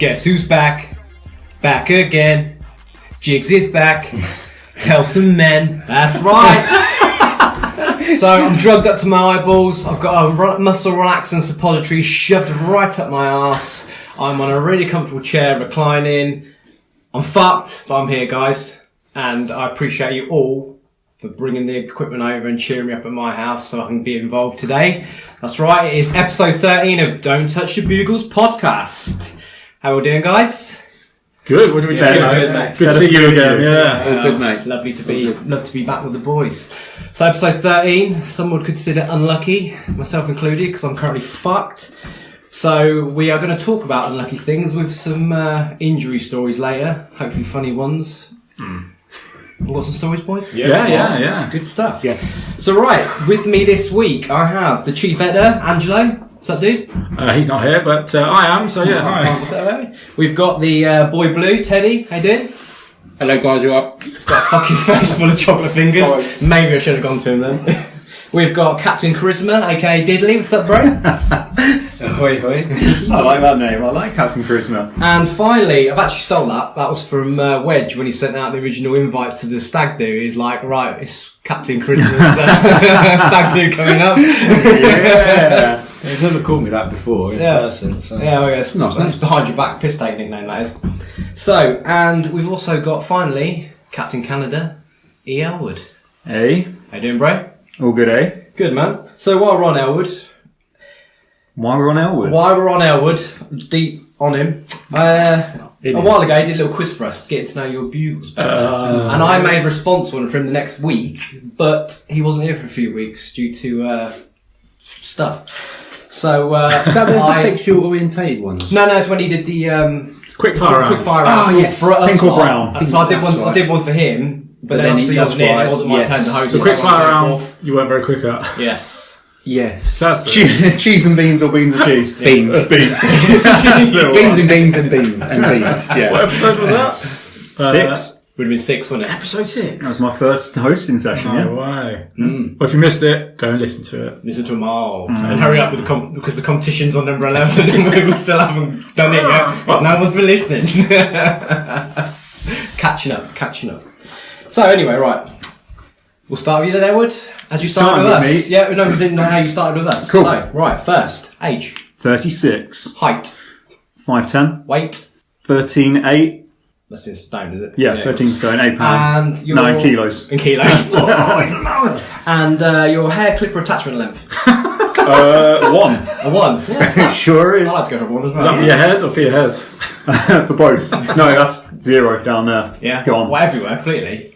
Guess who's back? Back again. Jiggs is back. Tell some men. That's right. So I'm drugged up to my eyeballs. I've got a muscle relaxant suppository shoved right up my arse. I'm on a really comfortable chair, reclining. I'm fucked, but I'm here, guys. And I appreciate you all for bringing the equipment over and cheering me up at my house so I can be involved today. That's right, it is episode 13 of Don't Touch The Bugles podcast. How are we doing, guys? Good, what are we doing? Good, mate. Good to see you again, yeah. All good, mate. Love to be back with the boys. So episode 13, some would consider unlucky, myself included, because I'm currently fucked. So we are going to talk about unlucky things with some injury stories later, hopefully funny ones. We've got some stories, boys? Yeah. Good stuff. Yeah. So right, with me this week I have the chief editor, Angelo. What's up, dude? He's not here, but I am, so yeah, hi. What's up, baby? We've got the boy blue, Teddy. How you doing? Hello, guys, you up? He's got a fucking face full of chocolate fingers. Maybe I should have gone to him then. We've got Captain Charisma, aka Diddley. What's up, bro? Ahoy, hoy. I like that name. I like Captain Charisma. And finally, I've actually stole that. That was from Wedge when he sent out the original invites to the stag do. He's like, right, it's Captain Charisma's stag do coming up. Yeah. He's never called me that before in person. So. Yeah, well, it's not bad. It's behind your back piss take nickname, that is. So, and we've also got finally Captain Canada, Ellwood. Hey. How you doing, bro? All good, eh? Good, man. So while we're on Ellwood, Why we're on Ellwood? deep on him, a while ago he did a little quiz for us to get to know your bugles better. And I made a response one for him the next week, but he wasn't here for a few weeks due to stuff. So, Is that the sexual orientated ones? No, it's when he did the Quickfire round. round. Oh, yes. For us. Pink or brown? And so I did one for him. But then obviously he wasn't here, and it wasn't my turn to host. The quickfire round, you weren't very quick at. Yes. That's it. Cheese and beans or beans and cheese? Beans. Beans. Beans and beans and beans and beans. Yeah. What episode was that? 6. Would have been 6, wouldn't it? Episode 6. That was my first hosting session, No yeah. way. Well, if you missed it, go and listen to it. Listen to them all. And hurry up with because the competition's on number 11 and we still haven't done it yet. Because no one's been listening. Catching up. So anyway, right. We'll start with you then, Ellwood. As you started with us. Me. Yeah, no, we didn't know how you started with us. Cool. So, right, first, age. 36. Height. 5'10". Weight. 13.8. That's in stone, is it? Yeah, 13 stone, 8 pounds. And your... 9 kilos. In kilos. And your hair clipper attachment length. 1. A 1. Yeah, Sure is. I like to go for a 1 as Is that well. for your head or for your head? For both. No, that's 0 down there. Yeah. Go on. Well, everywhere, completely.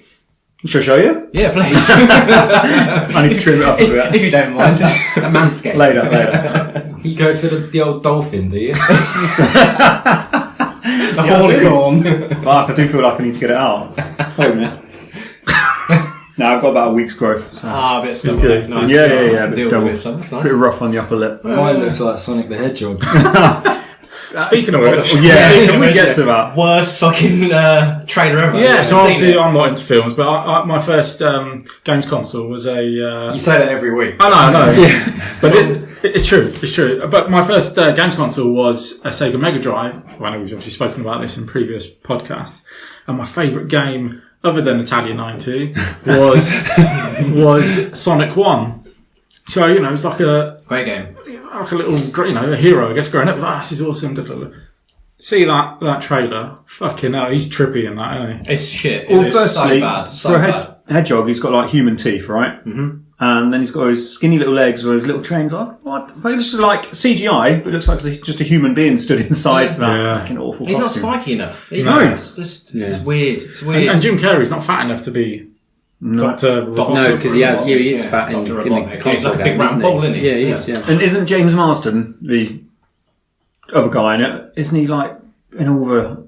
Shall I show you? Yeah, please. I need to trim it up a bit. If you don't mind. A man-scaping. Later. You go for the old dolphin, do you? The hornicorn. Fuck, I do feel like I need to get it out. Wait a minute. No, I've got about a week's growth. So. A bit of stuff. good. Nice. Yeah, Nice. but Deal still with it, so that's a nice. bit rough on the upper lip. Mine looks like Sonic the Hedgehog. Speaking of which. Yeah, can we get to that? Worst fucking trailer ever. Yeah, so I've obviously seen it. I'm not into films, but my first games console was a... You say that every week. I know. But it's true. But my first games console was a Sega Mega Drive. Well, I know we've obviously spoken about this in previous podcasts. And my favourite game, other than Italia 90, was Sonic 1. So, it was like a Great game. little, a hero, I guess, growing up. This is awesome. See that trailer? Fucking hell, he's trippy in that, isn't he? It's shit. Well, It's firstly, so bad. So for a bad. hedgehog, he's got like human teeth, right? Mm-hmm. And then he's got his skinny little legs with his little trains on. What? It looks like CGI, but it looks like just a human being stood inside that fucking awful He's not costume. spiky enough. No. It's just, it's weird. It's weird. And Jim Carrey's not fat enough to be Dr. Robotnik. No, because he is fat in Dr. the Robotnik. console He's like a big game, round isn't ball, isn't he? Yeah, he is, yeah. And isn't James Marsden the other guy in it? Isn't he like in all the...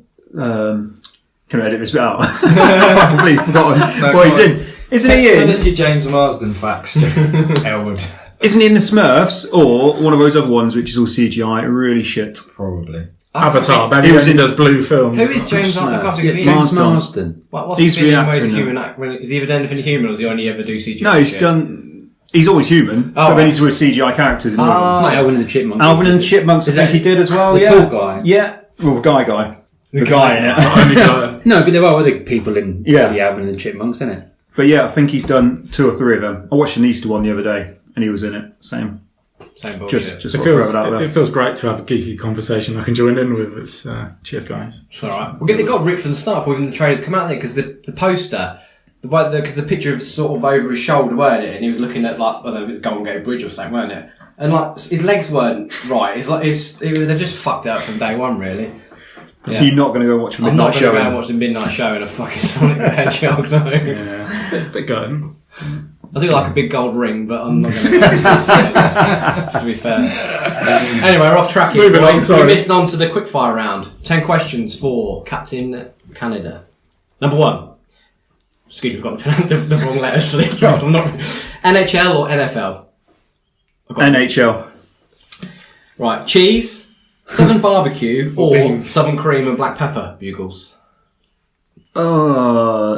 can I edit this bit out? I've completely forgotten what he's in. Isn't he Tell in? us your James Marsden facts, Ellwood. Isn't he in the Smurfs or one of those other ones which is all CGI? Really shit. Probably. Avatar, but He he was in- does blue films. Who is James Marsden? James Marsden. What's He's he been in ways reacting of now. human act? Is he ever done anything human, or does he only ever do CGI? No, he's shit? done. He's always human, but then he's with CGI characters in all of them. Like Alvin and the Chipmunks. Alvin and the Chipmunks, I think he did as well. The yeah, tall guy. Yeah, Well, the guy. The guy in it. Only guy. No, but there are other people in Yeah. the Alvin and the Chipmunks, isn't it? But yeah, I think he's done 2 or 3 of them. I watched an Easter one the other day, and he was in it. Same bullshit. Just It sort of throw it out there. feels great to have a geeky conversation I can join in with. It's, cheers, guys. It's alright. It got ripped from the start before even the trailers come out there because the poster, because the picture was sort of over his shoulder, weren't it? And he was looking at like, I don't know, it was Golden Gate Bridge or something, weren't it? And like his legs weren't right. It's like they're just fucked out from day one, really. So you're not going to go watch a I'm midnight not going to show? go and watch the midnight show in a fucking Sonic the Hedgehog. No. Yeah. Bit going. I do like a big gold ring, but I'm not going to. Just to be fair. Anyway, we're off track here. Moving on, We're sorry. missing on to the quickfire round. 10 questions for Captain Canada. Number 1. Excuse me, I've got the wrong letters for this. I'm not. NHL or NFL? NHL. Right, cheese, Southern barbecue, or beans. Southern cream and black pepper bugles.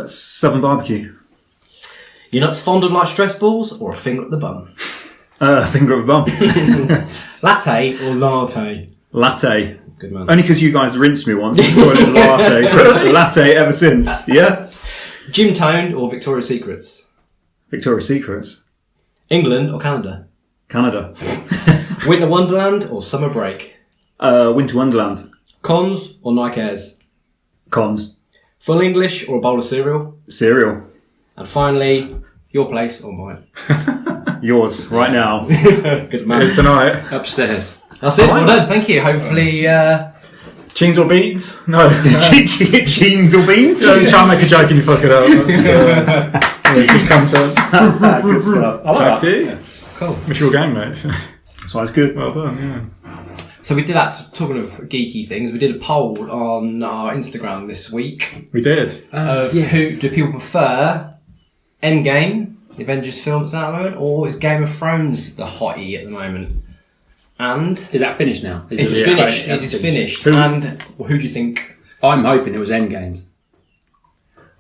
Southern barbecue. Your nuts fondled like stress balls, or a finger at the bum. Finger of a bum. Latte or latte? Latte. Good man. Only because you guys rinsed me once. I called it latte. So it's latte ever since. Yeah? Gym toned or Victoria's Secrets? Victoria's Secrets. England or Canada? Canada. Winter Wonderland or summer break? Winter Wonderland. Cons or Nike Airs? Cons. Full English or a bowl of cereal? Cereal. And finally, your place or mine? Yours. Right now. Good man. It's tonight. Upstairs. That's it. Well done. Thank you. Hopefully, Jeans or beans? No. Jeans or beans? Don't try and make a joke and you fuck it up. That's good content. Good stuff. I Back to you. cool. It's your game, mate. So it's good. Well done, yeah. So we did that. Talking of geeky things, we did a poll on our Instagram this week We did. of who do people prefer: Endgame, the Avengers film that's out at the moment, or is Game of Thrones the hottie at the moment? And Is that finished now? it is Yeah. finished. Right, It is that's finished. Who- And who do you think? I'm hoping it was Endgames.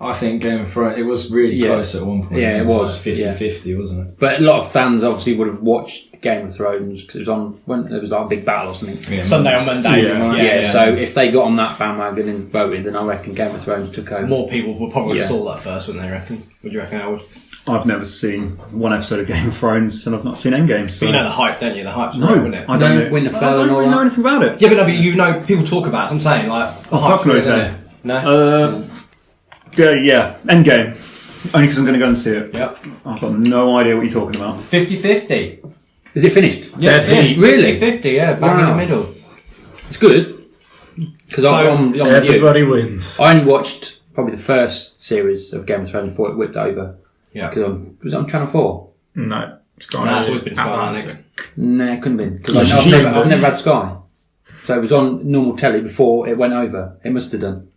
I think Game of Thrones, it was really Yeah. close at one point. Yeah, it was, like 50-50, wasn't it? But a lot of fans obviously would have watched Game of Thrones because it was on when there was like a big battle or something. Yeah, Sunday on Monday. Yeah. So if they got on that bandwagon and voted, then I reckon Game of Thrones took over. More people would probably Yeah. saw that first, wouldn't they? Reckon? Would you reckon, Ellwood? I've never seen one episode of Game of Thrones and I've not seen Endgame. So. But you know the hype, don't you? The hype's No, right, wouldn't it? I don't know. Winterfell I don't and all really know that. anything about it. Yeah, but no, but you know, people talk about it. I'm saying, like, the Oh, hype's fuck knows real, then. isn't it? No? Yeah, Endgame. Only because I'm going to go and see it. Yep. I've got no idea what you're talking about. 50-50. Is it finished? Yeah, Dead heat. Really? 50-50, yeah, back in Wow. the middle. It's good. Because I'm with you. Everybody wins. I only watched probably the first series of Game of Thrones before it whipped over. Yeah. Because was it on Channel 4? No. Sky. No, it's always been Sky, Atlantic. Nah, it couldn't have been. Because You I've streamed never, it. I've never had Sky. So it was on normal telly before it went over. It must have done.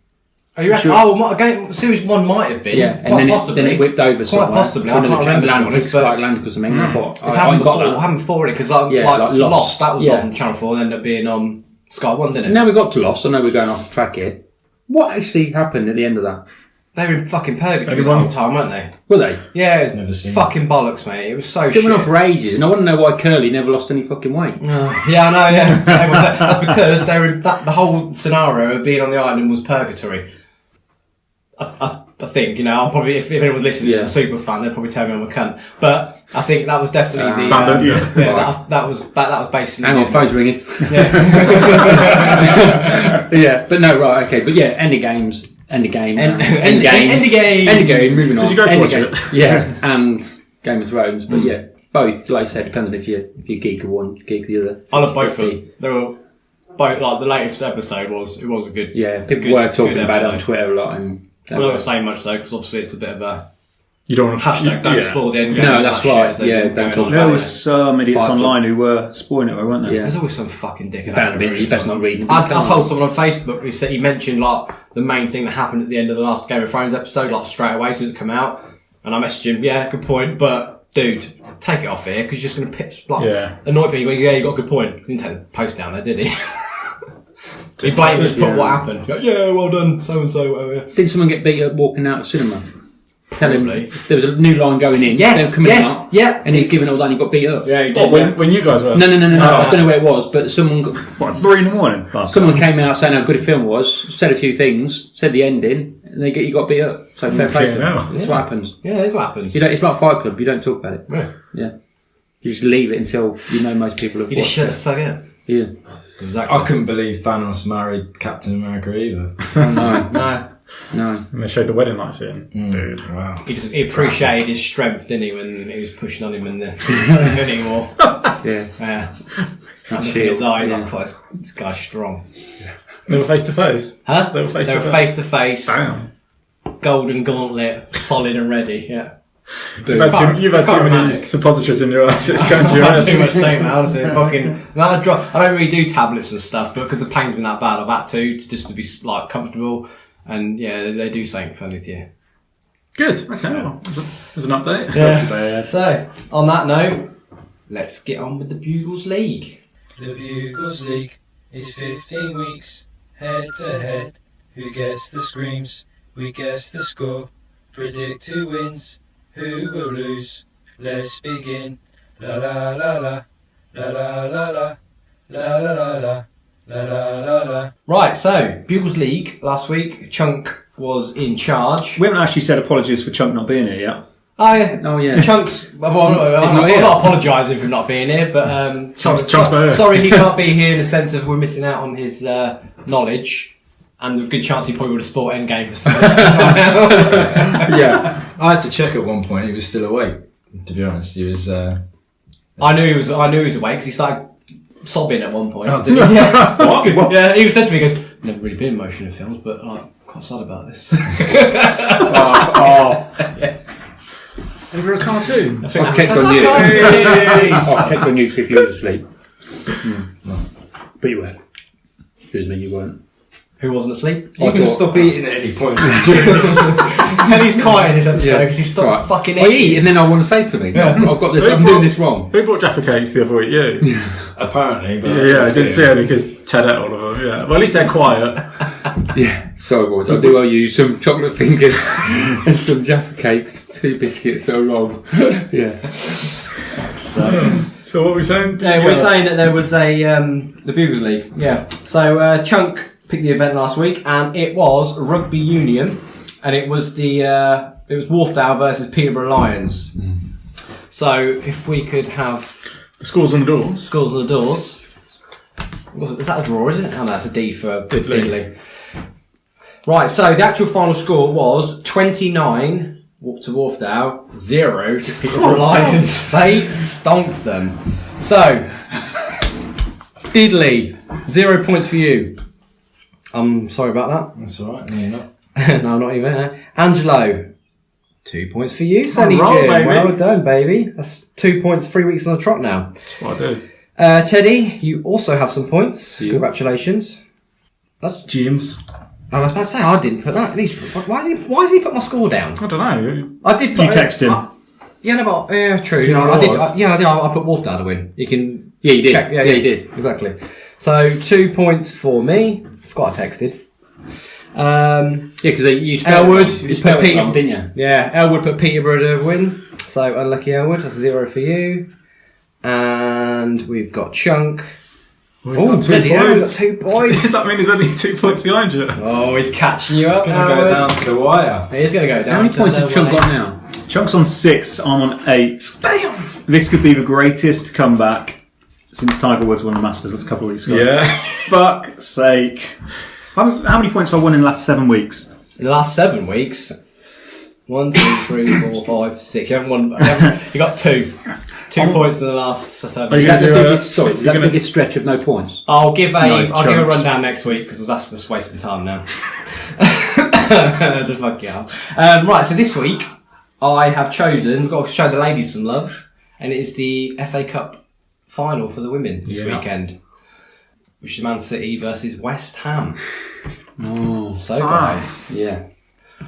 Oh, you reckon? Sure. Oh, series 1 might have been. Yeah, quite and then possibly. then it whipped over. Quite possibly. I To can't another remember, to be Atlantic, honest, but- Atlantic or something. And I thought, It's I happened ain't got before, that. happened before it, because Yeah, like like Lost, Lost, that was yeah. on Channel 4 and ended up being on Sky 1, didn't it? Now we got to Lost. I know we're going off track here. What actually happened at the end of that? They were in fucking purgatory Anyone? the whole time, weren't they? Were they? Yeah, it was Never seen fucking bollocks, mate. It was so It shit. went on for ages, and I want to know why Curly never lost any fucking weight. Yeah, I know, yeah. Everyone said- That's because they were in the whole scenario of being on the island was purgatory. I think, you know, I'll probably, if anyone's listening is a super fan, they'll probably tell me I'm a cunt. But I think that was definitely the... Standard, yeah. Yeah, that was basically... Hang on, phone's ringing. Yeah. Yeah, but no, right, okay, but yeah, Endgame, Endgame. moving on. Did you go to watch Endgame. it? Yeah, and Game of Thrones, but yeah, both, like I said, depending if you geek of one, geek the other. I love both of 50. them. They were both, like, the latest episode was a good... Yeah, people good- were talking good about it on episode. Twitter a lot, and I'm not going to say much though, because obviously it's a bit of a You don't want to hashtag. Don't spoil the end game. No, and that's that shit right. as they've Yeah, been don't going talk on about There about was some idiots Fight online who were spoiling it, weren't there? Yeah. There's always some fucking dickhead. Bound out to there be, who's you best on- not read. I told someone on Facebook. He mentioned like the main thing that happened at the end of the last Game of Thrones episode, like straight away as soon as it come out. And I messaged him. Yeah, good point, but dude, take it off here because you're just going to pitch like annoy people. Yeah, you got a good point. He didn't take the post down there, did he? He blatantly just put what happened. He goes, yeah, well done, so and so. Did someone get beat up walking out of cinema? Tell him Probably. there was a new line going in. Yes, they were coming yes, out, yeah. and he's given all that and he got beat up. Yeah, he did. What, when you guys were? No. Oh. I don't know where it was, but someone What, 3 in the morning? someone came out saying how good a film was, said a few things, said the ending, and you got beat up. So fair play to Yeah, him. no. That's what happens. Yeah, that's what happens. You don't, it's like Fight Club. You don't talk about it. Yeah. Yeah. You just leave it until you know most people have You just watched shut the fuck up. it. Yeah. Exactly. I couldn't believe Thanos married Captain America either. No. No. And they showed the wedding lights in. Dude. Wow. He appreciated his strength, didn't he, when he was pushing on him in the Infinity War. Yeah. Yeah. That's Look in his eyes, Yeah. like, "Oh, this guy's strong." They were face to face. Huh? They were face They to were face. face to face, Damn. golden gauntlet, solid and ready. Yeah. You've had too quite many romantic. suppositors in your eyes. It's going to I've your had too head. much saying now, honestly. I don't really do tablets and stuff, but because the pain's been that bad, I've had to just to be like comfortable. And yeah, they do something funny to you. Good. Okay. Well, there's an update. Yeah. So, on that note, let's get on with the Bugles League. The Bugles League is 15 weeks, head to head. Who gets the screams? We guess the score. Predict who wins, who will lose. Let's begin. La la la la, la la la la, la la la la, la la la la. Right, so Bugles League last week. Chunk was in charge. We haven't actually said apologies for Chunk not being here yet. Oh, yeah. Chunk's. Well, I'm not here. not apologising for not being here, but Chunk's not here. sorry he can't be here in the sense of we're missing out on his knowledge. And a good chance he probably would have sport Endgame for some time. Yeah, I had to check at one point. He was still awake. To be honest, he was. I knew he was awake because he started sobbing at one point. Oh, did he? Yeah. What? Yeah, he said to me, he goes, "Never really been in motion in films, but I'm quite sad about this." Over a cartoon. I think I've checked that's on you. Hey! I'll check on you to see if you were asleep. But you weren't. Excuse me, you weren't. Who wasn't asleep? You can stop eating at any point during this. Teddy's quiet in this episode because he stopped Right. fucking I eating. eat and then I want to say something. Yeah. I've got this. I'm doing this wrong. Who brought Jaffa cakes the other week? You. Apparently, but Yeah, I didn't see any because Ted ate all of them. Yeah. Well, at least they're quiet. Yeah. Sorry, boys. I do owe you some chocolate fingers and some Jaffa cakes, 2 biscuits so long. Yeah. So what were we saying? Yeah, we're saying that there was a the Bugles League. Yeah. So Chunk picked the event last week, and it was rugby union, and it was Wharfdale versus Peterborough Lions. So if we could have The scores on the doors. scores on the doors. Is that a draw? Is it? Oh no, that's a D for Diddley. Right. So the actual final score was 29 to Wharfdale, 0 to Peterborough Lions. They stomped them. So Diddley, 0 points for you. I'm sorry about that's all right. No, you're not. that. No, not even. Angelo, 2 points for you, Sonny roll, Jim. baby. Well done, baby. That's 2 points, 3 weeks on the trot now. That's what I do. Teddy, you also have some points. Yeah. Congratulations. That's. James. I was about to say I didn't put that. At least, why has he put my score down? I don't know. I did. Put You text him. Yeah, no, but yeah, true. Do you know what I it did. was? I did. I put Wharfdale to win. You can. Yeah, you did. Check. Yeah, you did. Exactly. So 2 points for me. Forgot I texted. Yeah, because you spelled Ellwood, it wrong. You you spelled put it Peter- wrong, didn't you? Yeah, Ellwood put Peterborough to win. So unlucky Ellwood. That's 0 for you. And we've got Chunk. We've Oh, got 2 bloody hell, we've got points. 2 points. Does that mean he's only 2 points behind you? Oh, he's catching you up. It's going to go down to the wire. It is going to go down. How many to points the has Chunk wire. got now? Chunk's on 6, I'm on 8. Damn! This could be the greatest comeback since Tiger Woods won the Masters a couple of weeks ago. Yeah. Fuck's sake. How many points have I won in the last 7 weeks? In the last 7 weeks, 1, 2, 3, 4, 5, 6. You haven't won. You got 2. 2 points in the last 7. Are you Is that the gonna do biggest? Sorry, is that the biggest stretch of no points? I'll give a Chunks. rundown next week because that's just wasting time now. That's a fuck yeah. Right, so this week I have chosen. Got to show the ladies some love, and it is the FA Cup final for the women this weekend, which is Man City versus West Ham. Oh, So guys, yeah.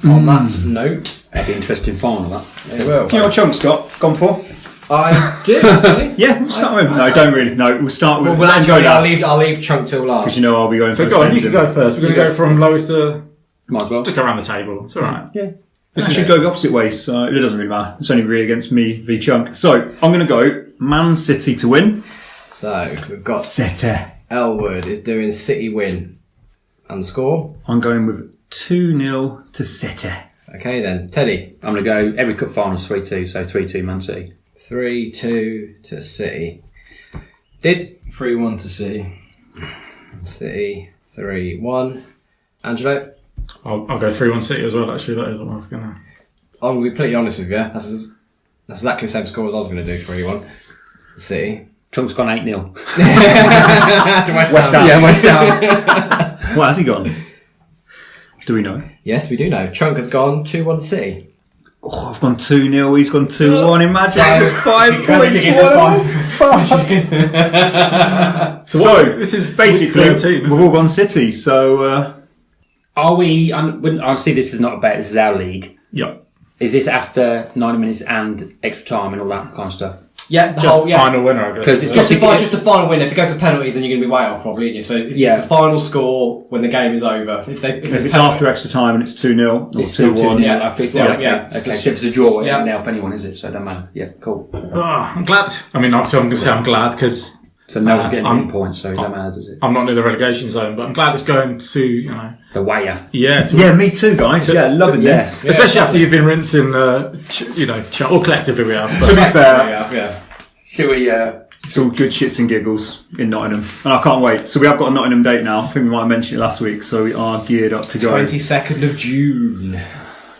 on that note, That'd be interesting final, that. it will. Do you know what Chunk's gone for? I do. Actually. Yeah, we'll start with him. No, don't really. No, we'll start with Well, actually, I'll last. leave Chunk till last. Because you know I'll be going So for go on, the you can go first. We're going to go from lowest to... Might as well. Just go around the table. It's alright. Yeah. This should go the opposite way, so it doesn't really matter. It's only really against me v Chunk. So I'm going to go Man City to win. So we've got City. Elwood is doing City win and score. I'm going with 2-0 to City. Okay then, Teddy. I'm going to go every cup final's 3-2, so 3-2 Man City. 3-2 to City. Did 3-1 to City. City 3-1. Angelo. I'll go 3-1 City as well, actually. That is what I was going to... I'm going to be completely honest with you. That's exactly the same score as I was going to do. 3-1 City. Chunk's gone 8-0. To West Ham. Yeah, West Ham. What has he gone? Do we know? Yes, we do know. Chunk has gone 2-1 City. Oh, I've gone 2-0, he's gone 2-1. Imagine it's 5 points. So this is basically, clear team, we've all gone City, so... Are we... Obviously, this is not a bet, this is our league. Yeah. Is this after 90 minutes and extra time and all that kind of stuff? Yeah, the Just whole, yeah. final winner, I guess. Because it's Just the final win. If it goes to penalties, then you're going to be way off, probably, aren't you? So it's the final score when the game is over. If it's after extra time and it's 2-0 or It's still 2-1. 2-0. yeah, I think, still, okay. yeah. Okay. So if it's a draw, it Yeah. doesn't help anyone, is it? So it doesn't matter. Yeah, cool. I'm glad. I mean, obviously, I'm going to say I'm glad because So no one's getting I'm- any points, so it doesn't matter, does it? I'm not near the relegation zone, but I'm glad it's going to, The wire. Yeah, me too, guys. Yeah, loving this. Especially after you've been rinsing, or collectively we have. To But be fair, yeah. Should we, it's all good shits and giggles in Nottingham. And I can't wait. So we have got a Nottingham date now. I think we might have mentioned it last week. So we are geared up to go. 22nd of June.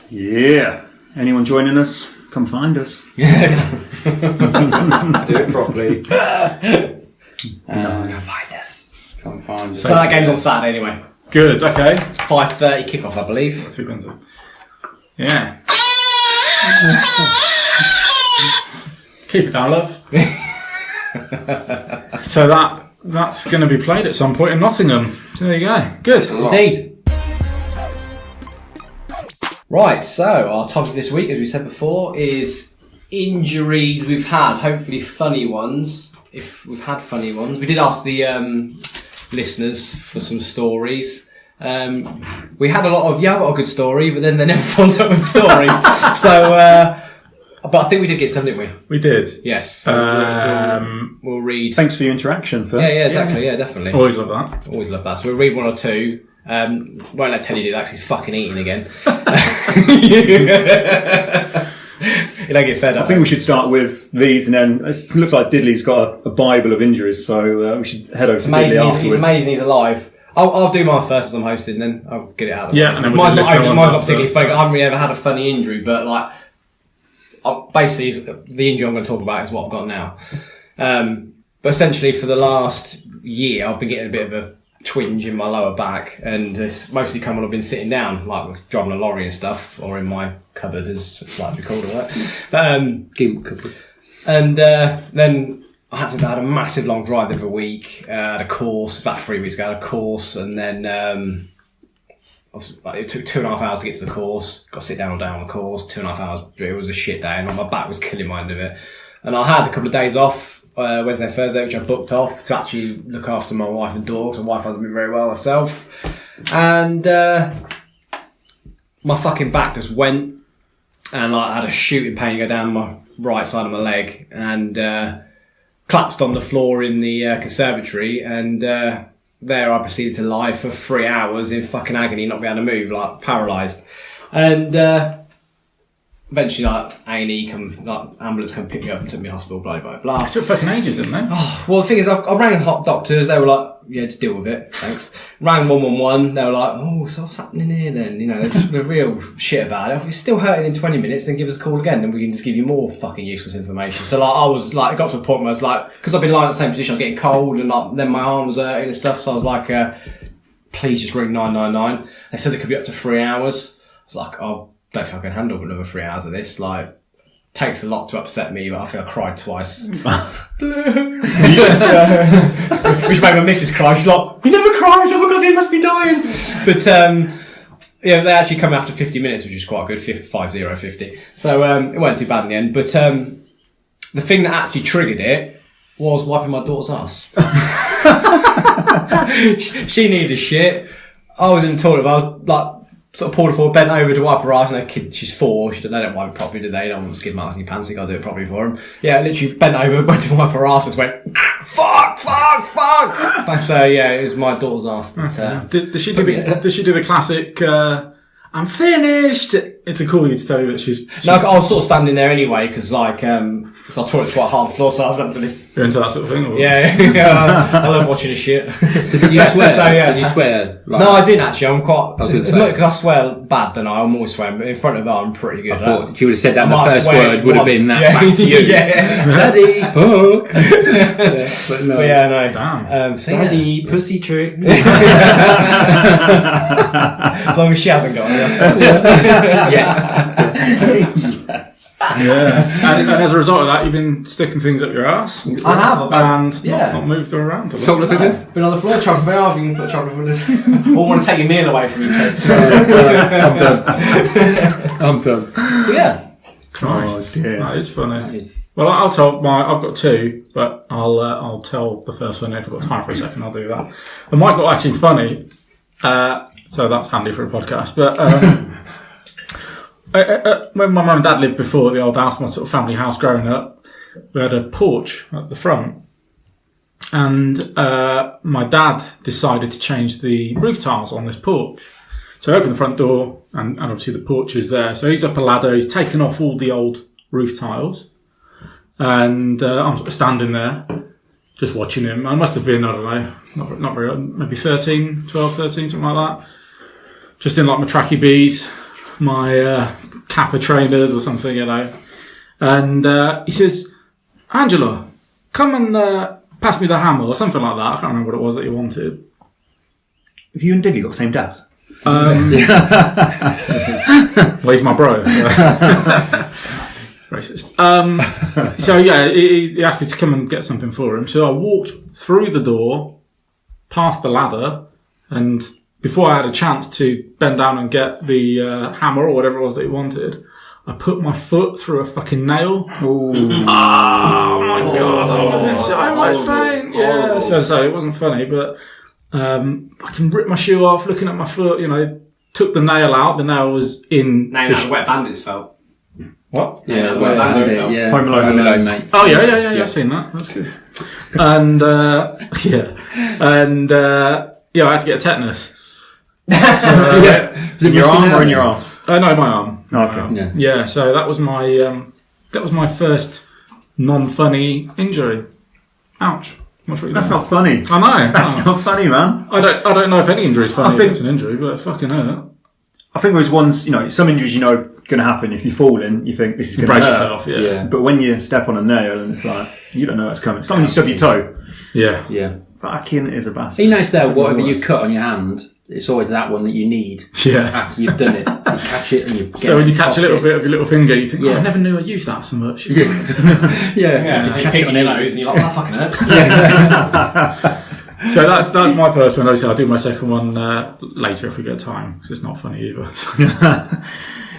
Yeah. Anyone joining us? Come find us. do it properly? Find us. Can't find us. So that game's on Saturday anyway. good, okay. 5:30 kickoff, I believe. 2 wins. Yeah. Keep it down, love. So that's going to be played at some point in Nottingham. So there you go. Good. Indeed. Right, so our topic this week, as we said before, is injuries we've had. Hopefully funny ones, if we've had funny ones. We did ask the listeners for some stories. We had a lot of, I've got a good story, but then they never followed up with stories. So, but I think we did get some, didn't we? We did. Yes. So we'll read. Thank for your interaction first. Yeah, exactly. Yeah, definitely. Always love that. Always love that. So we'll read one or two. Won't let Teddy do that because he's fucking eating again. You don't get fed up. I think we should start with these, and then it looks like Diddley's got a bible of injuries, so we should head over to Diddley afterwards. He's amazing. He's alive. I'll do mine first as I'm hosting, then I'll get it out of the way. Yeah, and then we'll mine's just not, list the mine's ones not particularly after. funny. I haven't really ever had a funny injury, but like, basically the injury I'm going to talk about is what I've got now. But essentially, for the last year, I've been getting a bit of a twinge in my lower back, and it's mostly come when I've been sitting down, like with driving a lorry and stuff, or in my cupboard, as it's like to be called, or that. Gimp cupboard. And then I had a massive long drive the other week. I had a course about 3 weeks ago. I had a course, and then it took 2.5 hours to get to the course. Got to sit down all day on the course. 2.5 hours. It was a shit day, and my back was killing my end of it. And I had a couple of days off. Wednesday, Thursday, which I booked off to actually look after my wife and dog. My wife hasn't been very well herself. And my fucking back just went, and I had a shooting pain go down my right side of my leg, and collapsed on the floor in the conservatory, and there I proceeded to lie for 3 hours in fucking agony, not being able to move, like paralysed. And eventually, like A&E ambulance come pick me up and took me to hospital, blah blah blah. It took fucking ages, didn't it? Well, the thing is, I rang hot doctors. They were like, "Yeah, just deal with it, thanks." Rang 111. They were like, "Oh, so what's happening here then?" They're just real shit about it. If it's still hurting in 20 minutes, then give us a call again, then we can just give you more fucking useless information. So like, I was like, it got to a point where I was like, because I've been lying in the same position, I was getting cold, and like, then my arm was hurting and stuff. So I was like, "Please just ring 999." They said it could be up to 3 hours. I was like, "Oh, don't think I can handle another 3 hours of this." Like, takes a lot to upset me, but I think I cried twice. Which made my missus cry. She's like, "He never cries, oh my god, he must be dying." But they actually come after 50 minutes, which is quite good, 50. So it wasn't too bad in the end. But the thing that actually triggered it was wiping my daughter's ass. She needed shit. I was in the toilet, I was like sort of pulled her forward, bent over to wipe her ass, and her kid, she's 4, they don't wipe it properly, do they? They don't want skid marks in your pants, you gotta do it properly for them. Yeah, literally bent over, went to wipe her ass, and just went, fuck! So yeah, it was my daughter's ass. Does she do the classic, I'm finished, to call you to tell you that she's... No, I was sort of standing there anyway, because our toilet's quite hard floor, so I was having to lift. You're into that sort of thing? Or? Yeah, I love watching this shit. So did you swear? Did you swear? Like, No, I didn't actually. I'm quite. I was gonna It's say. not because I swear bad, then I'm always swearing, but in front of her, I'm pretty good. I thought she would have said that. I And the might first swear word would have once. been that Yeah. back to you. Yeah. Daddy, fuck. But no. But yeah, no. Damn. So yeah. Daddy, pussy tricks. As long as she hasn't got it. Yet. Yeah. And as a result of that, you've been sticking things up your ass I have. and Yeah. not moved her around. Chocolate figure? Been on the floor, chocolate figure. I've been put chocolate figure. I want to take your meal away from you, Ted. I'm done. So yeah. Nice. Oh dear. That is funny. That is- Well, I'll tell I've got 2, but I'll tell the first one. If I've got time for a second, I'll do that. And mine's not actually funny, so that's handy for a podcast. But when my mum and dad lived before at the old house, my sort of family house growing up, we had a porch at the front, and my dad decided to change the roof tiles on this porch. So I opened the front door, and obviously the porch is there. So he's up a ladder, he's taken off all the old roof tiles, and I'm sort of standing there, just watching him. I must have been, I don't know, not very, maybe 13, 12, 13, something like that. Just in like my tracky bees, my Kappa trainers or something, you know. And he says, Angela, come and pass me the hammer or something like that. I can't remember what it was that he wanted. Have you and Diggy got the same dad? Well, he's my bro. Racist. So yeah, he asked me to come and get something for him. So I walked through the door, past the ladder, and before I had a chance to bend down and get the hammer or whatever it was that he wanted, I put my foot through a fucking nail. Oh my god, I was in so much pain. Yeah, so it wasn't funny, but I can rip my shoe off, looking at my foot, you know, took the nail out, the nail was in... Name that wet bandits felt. What? Yeah, well, that is not- yeah. Home Alone, mate. Oh yeah, I've seen that. That's good. And yeah, I had to get a tetanus. Yeah. Was it In your rusty arm nail? or in your arse? No, my arm. Okay. Yeah. Yeah, so that was my first non-funny injury. Ouch. What's what you That's doing? not funny. I know. That's not funny, man. I don't know if any injury is funny. I think- if it's an injury, but it fucking hurt. I think there's ones, you know, some injuries you know going to happen. If you fall in, you think this is going to Brace hurt. yourself. Yeah. Yeah. But when you step on a nail and it's like, you don't know what's coming. It's like when you stub your toe. Yeah. Yeah. Fucking is a bastard. You notice that whatever Worse. you cut on your hand, it's always that one that you need Yeah. after you've done it. You catch it and you get So when you it, catch a pop little it. bit of your little finger, you think, oh, Yeah. I never knew I used that so much. Yeah. Yeah, Just you catch pick it on on your it. nose and you're like, oh, that fucking hurts. So that's my first one. Obviously, I'll do my second one later if we get time, because it's not funny either.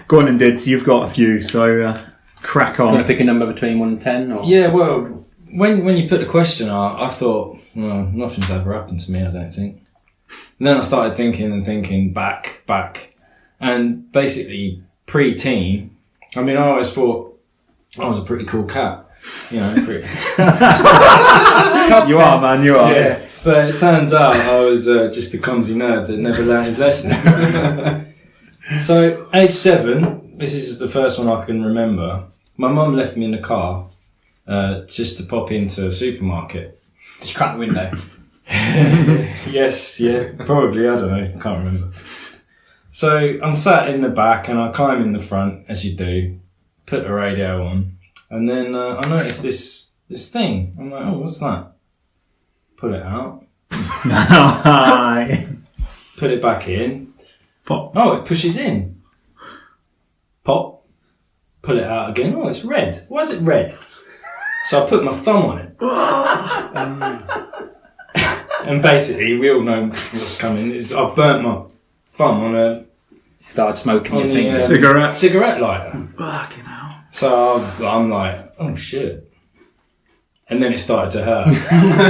Go on and Dids, you've got a few, so crack Do you want on. to pick a number between 1 and 10? Or? Yeah, well, when you put the question out, I thought, well, nothing's ever happened to me, I don't think. And then I started thinking back, and basically pre-teen, I mean, I always thought I was a pretty cool cat, you know, pretty. You are, man, you are. Yeah, but it turns out I was just a clumsy nerd that never learned his lesson. So, age 7, this is the first one I can remember. My mum left me in the car just to pop into a supermarket. Just crack the window. Yes, yeah, probably, I don't know, can't remember. So, I'm sat in the back and I climb in the front, as you do, put the radio on, and then I noticed this thing. I'm like, oh, what's that? Pull it out. Put it back in. Pop. Oh, it pushes in. Pop. Pull it out again. Oh, it's red. Why is it red? So I put my thumb on it. And basically, we all know what's coming. I've burnt my thumb on a Started smoking On your the, things. Cigarette. lighter. Fucking hell. So I'm like, oh shit. And then it started to hurt. And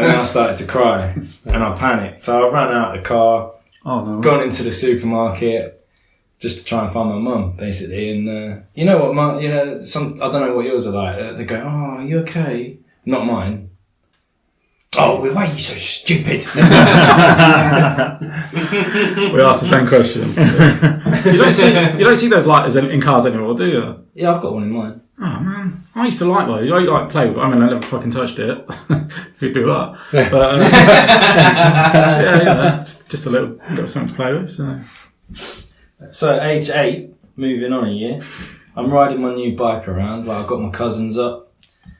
then I started to cry. And I panicked. So I ran out of the car, Oh no. gone into the supermarket, just to try and find my mum, basically. And you know what, mum? You know, I don't know what yours are like. They go, "Oh, are you okay?" Not mine. Oh, why are you so stupid? We asked the same question. You don't see those lighters in cars anymore, do you? Yeah, I've got one in mine. Oh man, I used to like those. I like play with. I mean, I never fucking touched it. Who'd do that? But yeah, just a little something to play with. So at age 8, moving on a year, I'm riding my new bike around. Like I've got my cousins up.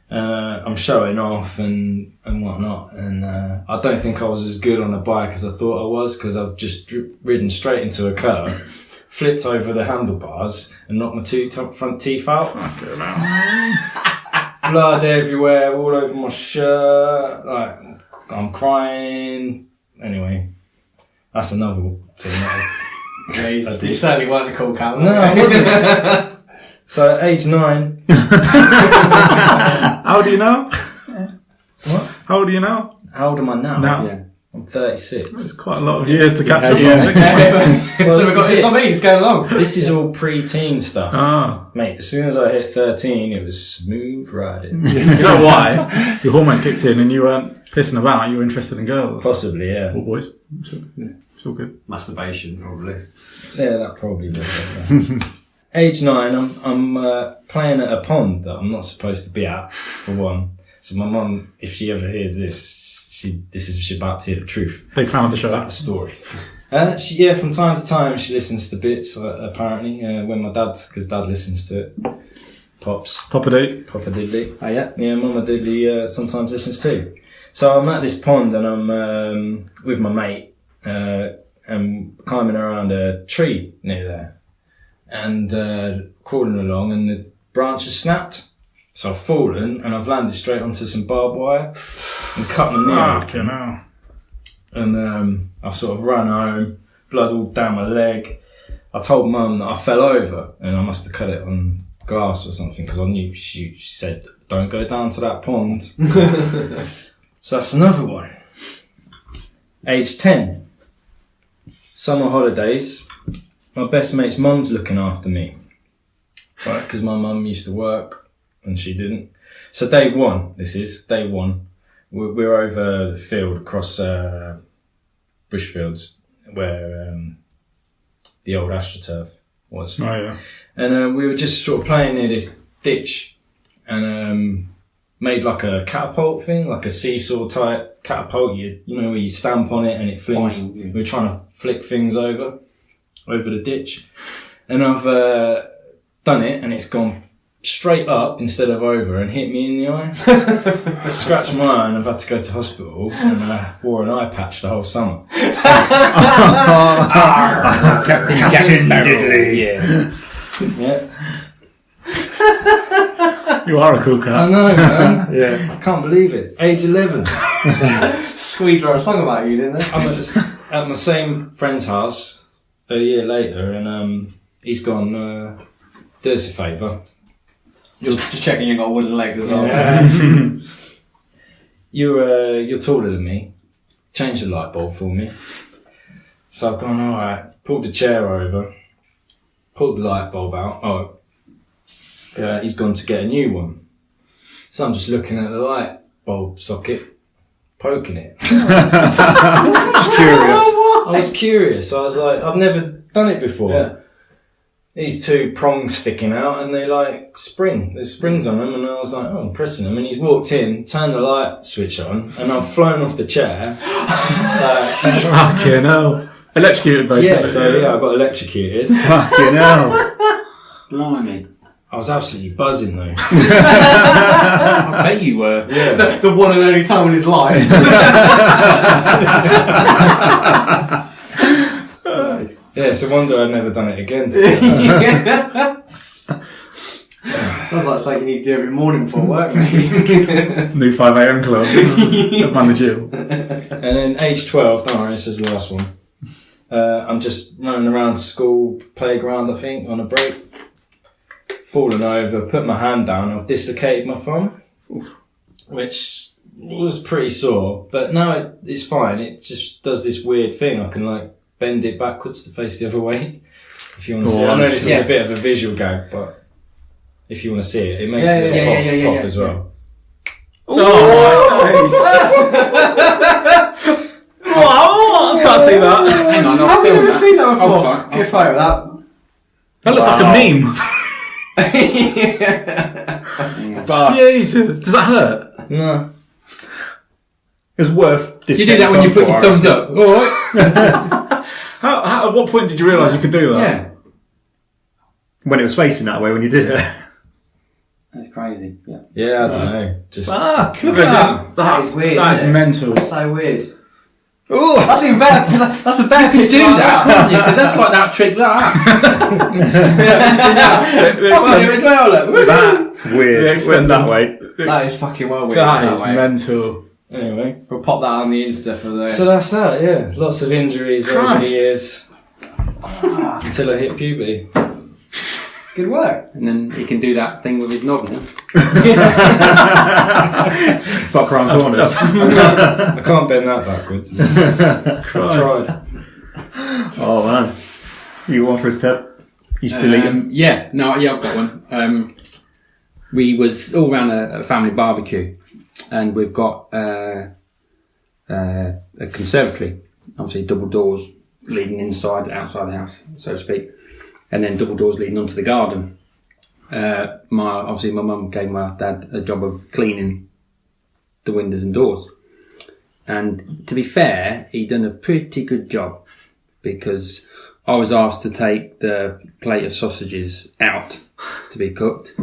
I'm showing off and whatnot, and I don't think I was as good on the bike as I thought I was, because I've just ridden straight into a curb, flipped over the handlebars and knocked my 2 front teeth out. Blood everywhere, all over my shirt, like I'm crying. Anyway, that's another thing that You certainly weren't the cool cat. No, I wasn't. So at age 9. How old are you now? What? How old are you now? How old am I now? Now. Yeah. I'm 36. It's quite a lot of years to catch up on. Well, It's not me, it's going along. This is all pre-teen stuff. Ah. Mate, as soon as I hit 13, it was smooth riding. You know why? Your hormones kicked in and you weren't pissing about, you were interested in girls. Possibly, yeah. Or boys. It's all good. Masturbation, probably. Yeah, that probably was it. Age 9, I'm playing at a pond that I'm not supposed to be at, for one. So my mum, if she ever hears this, she's about to hear the truth They found the show. about the story. From time to time, she listens to bits, apparently, when my dad, because dad listens to it. Papa D. Papa Diddley. Oh yeah. Yeah, Mama Diddley sometimes listens too. So I'm at this pond and I'm with my mate and climbing around a tree near there and crawling along, and the branch has snapped. So I've fallen and I've landed straight onto some barbed wire and cut my knee open. And I've sort of run home, blood all down my leg. I told Mum that I fell over and I must have cut it on glass or something, because I knew she said, "Don't go down to that pond." So that's another one. Age 10. Summer holidays. My best mate's mum's looking after me. Right, because my mum used to work and she didn't. So day 1, day 1. We're over the field across Bushfields where the old AstroTurf was. Oh yeah. And we were just sort of playing near this ditch and made like a catapult thing, like a seesaw type catapult, you know, where you stamp on it and it flings. Yeah. We were trying to flick things over the ditch. And I've done it and it's gone straight up instead of over and hit me in the eye. I scratched my eye and I've had to go to hospital and wore an eye patch the whole summer. Captain Diddley. Yeah. You are a cool I cat. know, man. Yeah. I can't believe it. Age 11. Squeeze wrote a song about you, didn't they? I'm at my same friend's house a year later, and he's gone, do us a favour. You're just checking you got a wooden leg as well. You're taller than me. Change the light bulb for me. So I've gone, alright, pulled the chair over, pulled the light bulb out. He's gone to get a new one. So I'm just looking at the light bulb socket, poking it. Just curious. I was curious. I was like, I've never done it before. Yeah. These 2 prongs sticking out and they like spring. There's springs on them, and I was like, oh, I'm pressing them. And he's walked in, turned the light switch on, and I've flown off the chair. Fucking hell. Electrocuted basically. I got electrocuted. Fucking hell. Blimey. I was absolutely buzzing though. I bet you were. Yeah. The one and only time in his life. Yeah, it's a wonder I'd never done it again. Sounds like something you need to do every morning for work, maybe. New 5 a.m. club. I've run the gym. And then age 12, don't worry, this is the last one. I'm just running around school playground, I think, on a break. Fallen over, put my hand down, I've dislocated my thumb, which was pretty sore, but now it's fine. It just does this weird thing. I can like bend it backwards to face the other way. If you want to see it. I know this is a bit of a visual gag, but if you want to see it, it makes it a pop as well. Oh, I can't see that. Hang on, I've never seen that before. I'll Get a photo of that. That looks like a meme. Jesus, does that hurt? No. It was worth. You do that when you put your thumbs up. All right. At what point did you realise you could do that? Yeah. When it was facing that way when you did it. That's crazy. Yeah. Yeah, I don't know. Just Fuck, look at that. That is weird, That is isn't it? mental. That's so weird. Oh, That's even better. That's a better You can picture do like that, can't you? Because that's like that trick like that. I can do it as well, look. That's weird. The Went that way. That is fucking well weird. that is way. mental. anyway. We'll pop that on the Insta for the... So that's that. Yeah, lots of injuries over the Christ. years until I hit puberty. Good work. And then he can do that thing with his knob now. Fuck around corners. I can't bend that backwards. I tried. Oh man. You one for his tip? You still eating? Yeah, I've got one. We was all around a family barbecue, and we've got a conservatory, obviously double doors leading outside the house, so to speak, and then double doors leading onto the garden. My mum gave my dad a job of cleaning the windows and doors, and to be fair, he done a pretty good job, because I was asked to take the plate of sausages out to be cooked,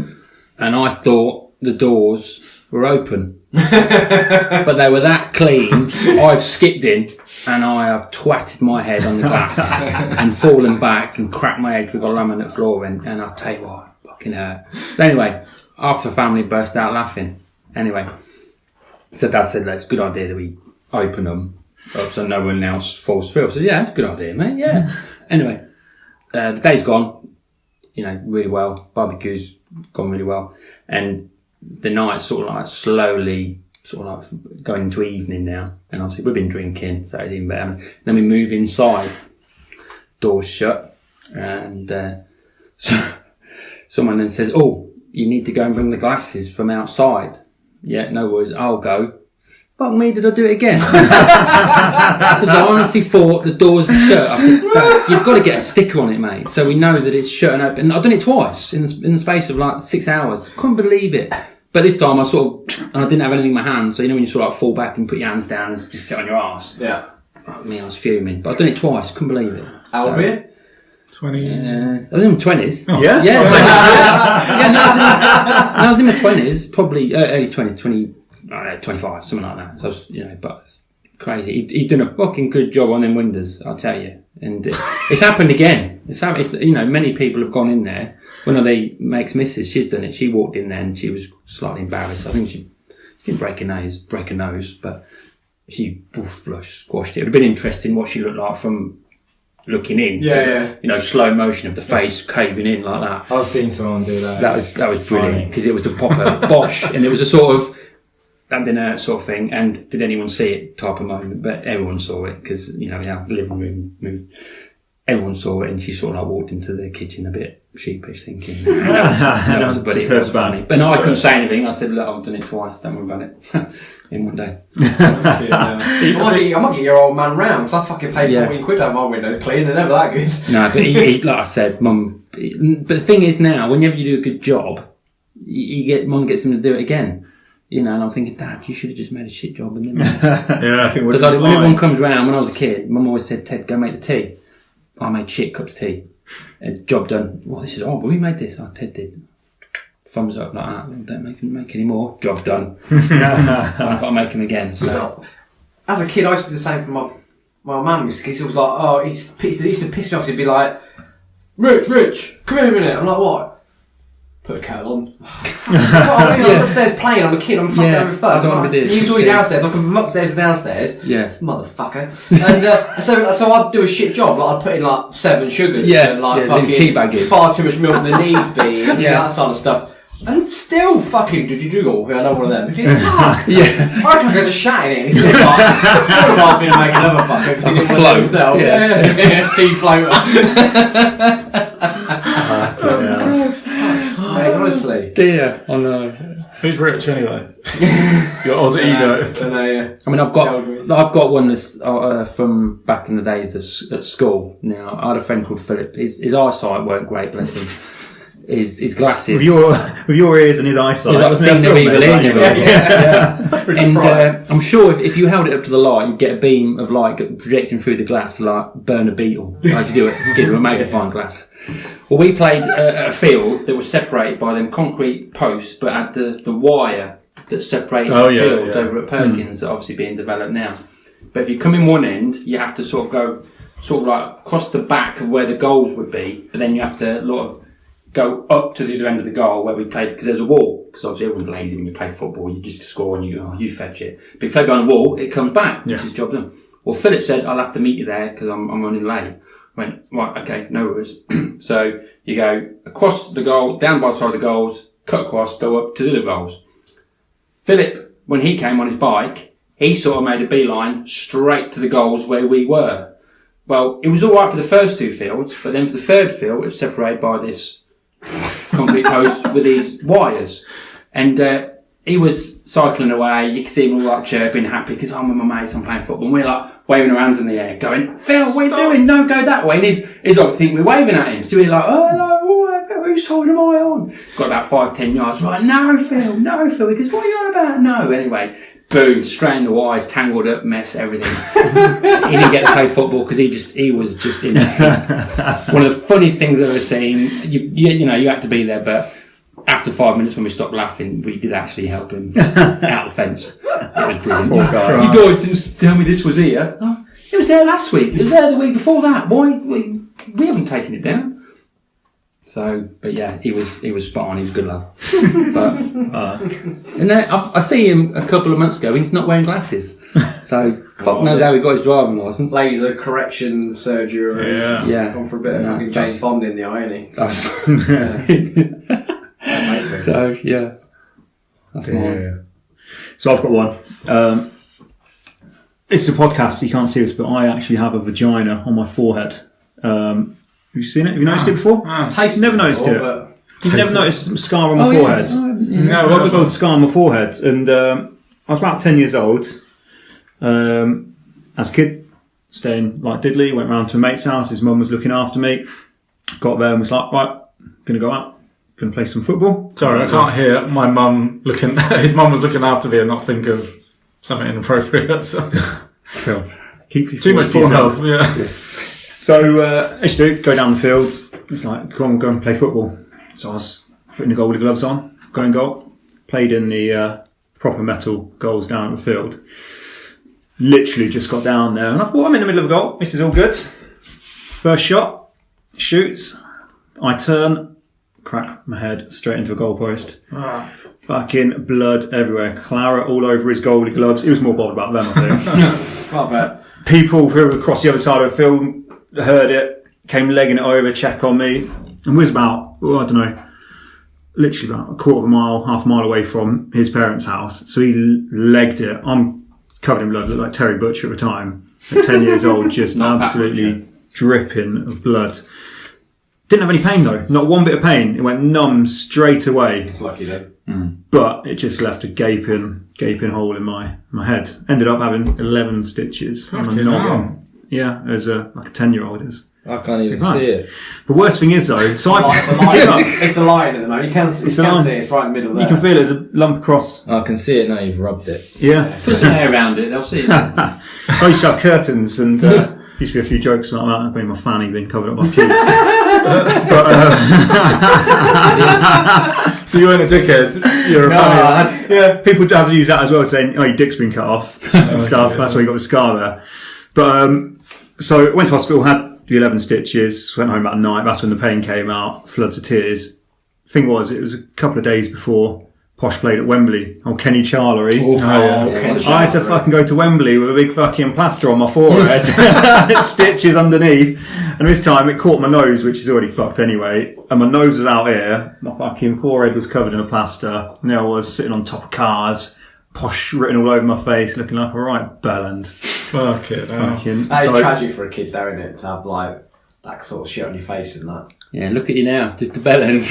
and I thought the doors were open. But they were that clean, I've skipped in and I have twatted my head on the glass and fallen back and cracked my head with a laminate flooring, and I'll tell you what, it fucking hurt. But anyway, half the family burst out laughing. Anyway, so Dad said, that's a good idea that we open them up so no one else falls through. I said, yeah, that's a good idea, mate, yeah. Anyway, the day's gone, really well. Barbecue's gone really well. And the night's sort of like slowly going into evening now. And obviously we've been drinking, so it's even better. Then we move inside, doors shut, and so someone then says, oh, you need to go and bring the glasses from outside. Yeah, no worries, I'll go. Fuck me, did I do it again? Because I honestly thought the doors were shut. I said, Dad, you've got to get a sticker on it, mate, so we know that it's shut and open. And I've done it twice in the space of like 6 hours. Couldn't believe it. But this time I and I didn't have anything in my hand, so when you sort of like fall back and put your hands down and just sit on your arse. Yeah. Fuck me, I was fuming. But I've done it twice, couldn't believe it. How old were you? 20. I was in my 20s. Oh. Yeah? Yeah, I was in my 20s, probably early 20s, 25, something like that. So I was, but crazy. He'd done a fucking good job on them windows, I'll tell you. And it's happened again. Many people have gone in there. One of the mates, Mrs., she's done it. She walked in there and she was slightly embarrassed. I think she didn't break a nose, but she squashed it. It would have been interesting what she looked like from looking in. Yeah. Slow motion of the face caving in like that. I've seen someone do that. That was brilliant, because it was a proper bosh, and it was a sort of that didn't hurt sort of thing, and did anyone see it type of moment, but everyone saw it, because our living room moved. Everyone saw it, and she sort of like walked into the kitchen a bit sheepish, thinking but it was funny. But no, I couldn't say anything. I said, look, I've done it twice, don't worry about it. In one day. I might get your old man round, because I fucking paid 14 quid to have my windows clean. They're never that good. No, but he like I said, Mum. But the thing is now, whenever you do a good job, Mum gets him to do it again. And I'm thinking, Dad, you should have just made a shit job. And then Yeah, I think because when everyone comes round, when I was a kid, Mum always said, Ted, go make the tea. I made shit cups of tea. Job done. Well, this is horrible. Who made this? Oh, Ted did. Thumbs up like that. Don't make any more. Job done. I've got to make them again. So. As a kid, I used to do the same for my mum. Because he was like, he used to piss me off. He'd be like, Rich, come here a minute. I'm like, what? Put a kettle on. I'm upstairs playing. I'm a kid. I'm fucking over phone. I don't want to do this. He was already downstairs. I come from upstairs to downstairs. Yeah. Motherfucker. And so I'd do a shit job. Like I'd put in like 7 sugars. Yeah. And like then teabag fucking it. far too much milk than there needs be. And that sort of stuff. And still fucking jiggle. I know one of them. If it's fuck, Yeah. I reckon I go to shat in it and he's still like, still asked me to make another fucker because he didn't want to do himself. Yeah. Tea floater. Mate, honestly. Dear, I know. Who's rich anyway? Your Aussie ego. I mean, I've got one that's from back in the days at school. Now, I had a friend called Philip. His eyesight weren't great, bless him. His glasses. With your ears and his eyesight. It was like a scene of Evil in. And bright. I'm sure if you held it up to the light, you'd get a beam of light projecting through the glass to like burn a beetle. How'd you do it? Skin with magnifying glass. Well, we played at a field that was separated by them concrete posts, but had the wire that separated the fields over at Perkins, that obviously being developed now. But if you come in one end, you have to sort of like across the back of where the goals would be, but then you have to go up to the other end of the goal where we played, because there's a wall. Because obviously everyone's lazy when you play football, you just score and you fetch it. But if you play behind the wall, it comes back, which is job done. Well, Philip said, I'll have to meet you there because I'm running late. I went, right, okay, no worries. So you go across the goal, down by the side of the goals, cut across, go up to the other goals. Philip, when he came on his bike, he sort of made a beeline straight to the goals where we were. Well, it was all right for the first two fields, but then for the third field, it was separated by this concrete post with these wires. And he was cycling away. You could see him all like chirping, happy, because I'm with my mates, I'm playing football. And we're like waving our hands in the air, going, Phil, what are you doing? No, go that way. And he's obviously thinking we're waving at him. So we're like, oh, no, whose side am I on? Got about 5-10 yards. We're like, no, Phil. He goes, what are you on about? No. Anyway, boom, straight in the wires, tangled up, mess, everything. He didn't get to play football because he was just in one of the funniest things I've ever seen. You had to be there, but after 5 minutes when we stopped laughing, we did actually help him out the fence. It was brilliant. Poor guy. You guys didn't tell me this was here. Oh, it was there last week. It was there the week before that. Why? We haven't taken it down. So, but yeah, he was spot on. He was a good lad. But and then I see him a couple of months ago. He's not wearing glasses. So fuck knows how he got his driving licence. Laser correction surgery. Yeah. Gone for a bit of fucking James Bond in the eye, So yeah, that's mine. So I've got one. It's a podcast, so you can't see this, but I actually have a vagina on my forehead. Have you seen it? Have you noticed it before? I've tasted Never noticed it. You've never noticed a scar on my forehead? No, I've got a scar on my forehead, and I was about 10 years old. As a kid, staying like diddly, went round to a mate's house. His mum was looking after me. Got there and was like, right, gonna go out, gonna play some football. Sorry, I can't hear my mum looking. His mum was looking after me and not think of something inappropriate. So. Cool. Keep Too much porn health. Yeah. So as you do, go down the field. It's like, come on, go and play football. So I was putting the goalie gloves on, going goal. Played in the proper metal goals down at the field. Literally just got down there, and I thought, I'm in the middle of a goal. This is all good. First shot, shoots. I turn, crack my head straight into a goalpost. Fucking blood everywhere. Claret all over his goalie gloves. He was more bothered about them, I think. I bet. People who were across the other side of the field heard it, came legging it over, check on me, and was about, I don't know, literally about a quarter of a mile, half a mile away from his parents' house. So he legged it. I'm covered in blood, looked like Terry Butcher at the time. At 10 years old, just absolutely dripping of blood. Didn't have any pain though, not one bit of pain. It went numb straight away. It's lucky though. But it just left a gaping hole in my head. Ended up having 11 stitches on a noggin. Yeah, as like a 10-year-old is. I can't even see it. The worst thing is though, so It's a line at the moment. You can see it. It's right in the middle there. You can feel it as a lump across. I can see it now. You've rubbed it. Yeah. Put some hair around it. They'll see it. I used to have curtains and used to be a few jokes like that. I mean, my fanny being covered up by pubes. So you weren't a dickhead. You're a funny. Yeah, people have to use that as well, saying, "Oh, your dick's been cut off." And stuff. That's why you got the scar there. But so went to hospital, had the 11 stitches. Went home at night. That's when the pain came out. Floods of tears. Thing was, it was a couple of days before Posh played at Wembley on Kenny Charlery. Yeah. I had to fucking go to Wembley with a big fucking plaster on my forehead, stitches underneath, and this time it caught my nose, which is already fucked anyway, and my nose was out here, my fucking forehead was covered in a plaster, and there I was sitting on top of cars, Posh written all over my face, looking like a right bellend. Fuck it. That is tragic for a kid though, isn't it? To have like that sort of shit on your face and that. Yeah, look at you now, just a bellend.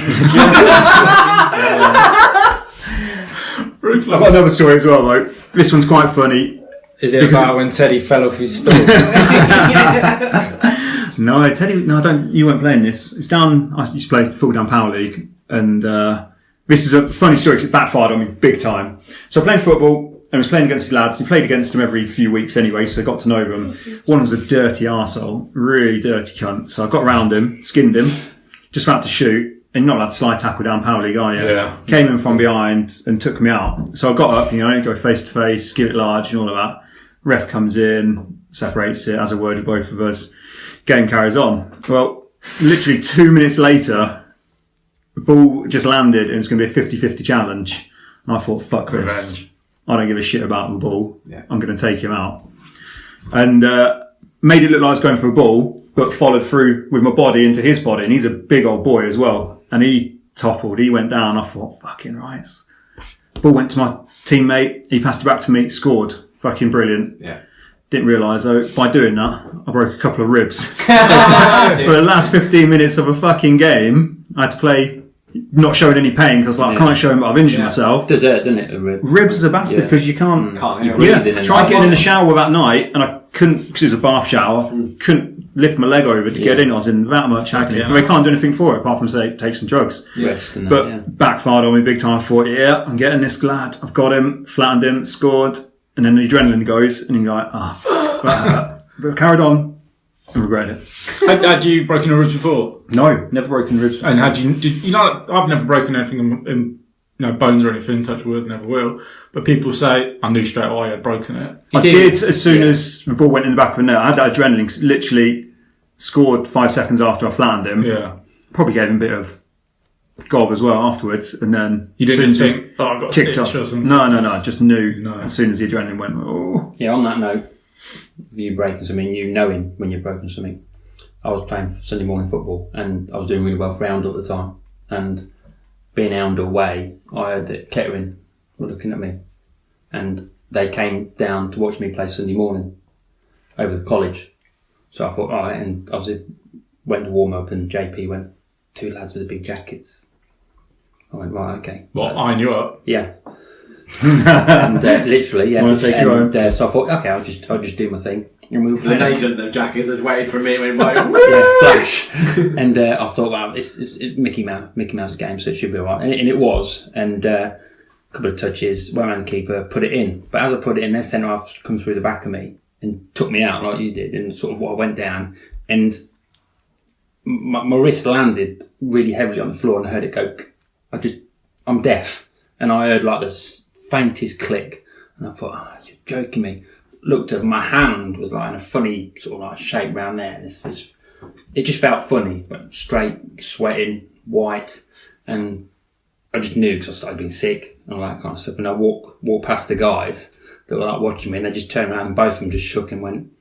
I've got another story as well though. This one's quite funny. Is it about when Teddy fell off his stool? No, Teddy, no, I don't. You weren't playing this. It's down. I used to play football down Power League, and this is a funny story because it backfired on me big time. So I played football and was playing against these lads. You played against them every few weeks anyway, so I got to know them. One was a dirty arsehole, really dirty cunt. So I got round him, skinned him, just about to shoot. And you're not allowed to slide tackle down Power League, are you? Yeah. Came in from behind and took me out. So I got up, go face to face, give it large and all of that. Ref comes in, separates it, has a word with both of us. Game carries on. Well, literally 2 minutes later, the ball just landed and it's going to be a 50-50 challenge. And I thought, fuck this. Revenge. I don't give a shit about the ball. Yeah. I'm going to take him out. And made it look like I was going for a ball, but followed through with my body into his body. And he's a big old boy as well. And he toppled. He went down. I thought, fucking right. Ball went to my teammate. He passed it back to me. Scored. Fucking brilliant. Yeah. Didn't realise though, by doing that, I broke a couple of ribs. So for the last 15 minutes of a fucking game, I had to play not showing any pain because I can't show him that I've injured myself. Dessert, doesn't it? Ribs is a bastard because you can't. Breathing. Tried getting in the shower that night and I couldn't, because it was a bath shower, couldn't lift my leg over to get in. I was in that much agony. Yeah. But they can't do anything for it apart from say take some drugs. Rest and But that, backfired on me big time. I thought, yeah, I'm getting this lad. I've got him, flattened him, scored, and then the adrenaline goes, and you're like, fuck. But I carried on and regret it. Had you broken your ribs before? No, never broken ribs. And I've never broken anything in bones or anything, touch wood, never will. But people say, I knew straight away I'd broken it. I did as soon as the ball went in the back of the net. I had that adrenaline, 'cause literally scored 5 seconds after I flattened him. Yeah. Probably gave him a bit of gob as well afterwards, and then You didn't think, I've got a kicked stitch off. or something? No, I just knew No. as soon as the adrenaline went, oh. Yeah, on that note, of you breaking something, you knowing when you've broken something. I was playing Sunday morning football and I was doing really well for Oundle at the time. And being Oundle way, I had Kettering were looking at me. And they came down to watch me play Sunday morning over the college. So I thought, alright, and obviously went to warm up and JP went, 2 lads with the big jackets. I went, right, okay. Well, eyeing you up. Yeah. And literally, yeah. Wanna take you home? So I thought, okay, I'll just do my thing. And we were I know you done them jackets. I just waited for me when my flash. And I thought, wow, it's Mickey Mouse game, so it should be alright. And it was. And a couple of touches, one man keeper, put it in. But as I put it in, their centre half come through the back of me and took me out like you did. And sort of what I went down. And my wrist landed really heavily on the floor and I heard it go. I'm deaf. And I heard like the faintest click. And I thought, oh, you're joking me. Looked at my hand was like in a funny sort of like shape around there. It just felt funny, but straight, sweating, white, and I just knew because I started being sick and all that kind of stuff. And I walked past the guys that were like watching me, and they just turned around and both of them just shook and went,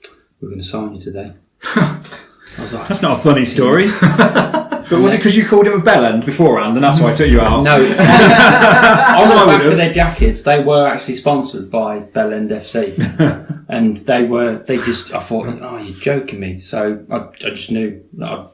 "We're going to sign you today." I was like, That's not a funny story. But was it because you called him a bellend beforehand and that's why I took you out? no. On the back of their jackets, they were actually sponsored by Bellend FC. And I thought, oh, you're joking me. So I just knew that I'd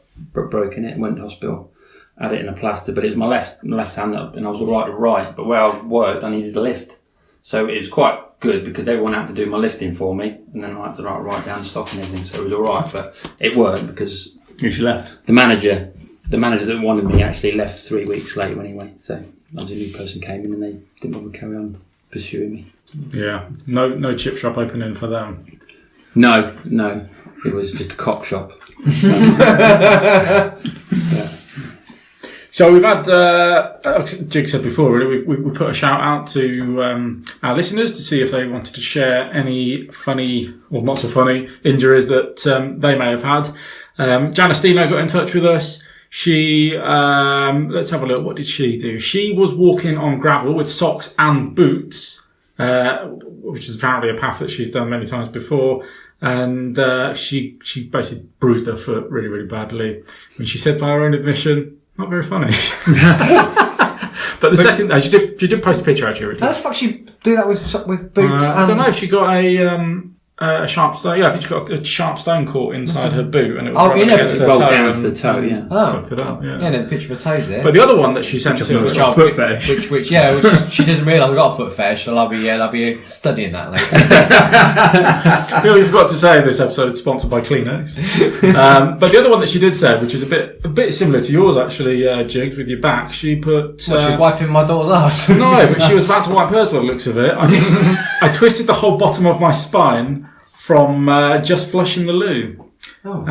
broken it and went to hospital. Had it in a plaster, but it was my left hand up and I was alright with right. But where I worked, I needed a lift. So it was quite good because everyone had to do my lifting for me. And then I had to write down stock and everything. So it was alright, but it worked because You left. the manager that wanted me actually left 3 weeks later anyway. So a new person came in and they didn't want to carry on pursuing me. Yeah. No chip shop opening for them. No, it was just a cock shop. So we've had, Jigg said before, really, we put a shout out to our listeners to see if they wanted to share any funny, or not so funny, injuries that they may have had. Janestino got in touch with us. She, let's have a look. What did she do? She was walking on gravel with socks and boots, which is apparently a path that she's done many times before. And she basically bruised her foot really, really badly. And she said by her own admission, not very funny. But the second, she did post a picture actually. How the fuck she do that with boots? I don't know if she got a sharp stone. Yeah, I think she got a sharp stone caught inside her boot, and it was against her rolled toe down and to the toe. Yeah. fucked it up. Yeah, there's a picture of her toes there. But the other one that she sent to us, foot fetish. Which she doesn't realise I've got a foot fetish, so I'll be studying that later. we forgot to say this episode is sponsored by Kleenex. But the other one that she did say, which is a bit similar to yours actually, Jiggs, with your back, she put. She was wiping my daughter's ass. No, but she was about to wipe hers by the looks of it. I twisted the whole bottom of my spine from just flushing the loo. Oh.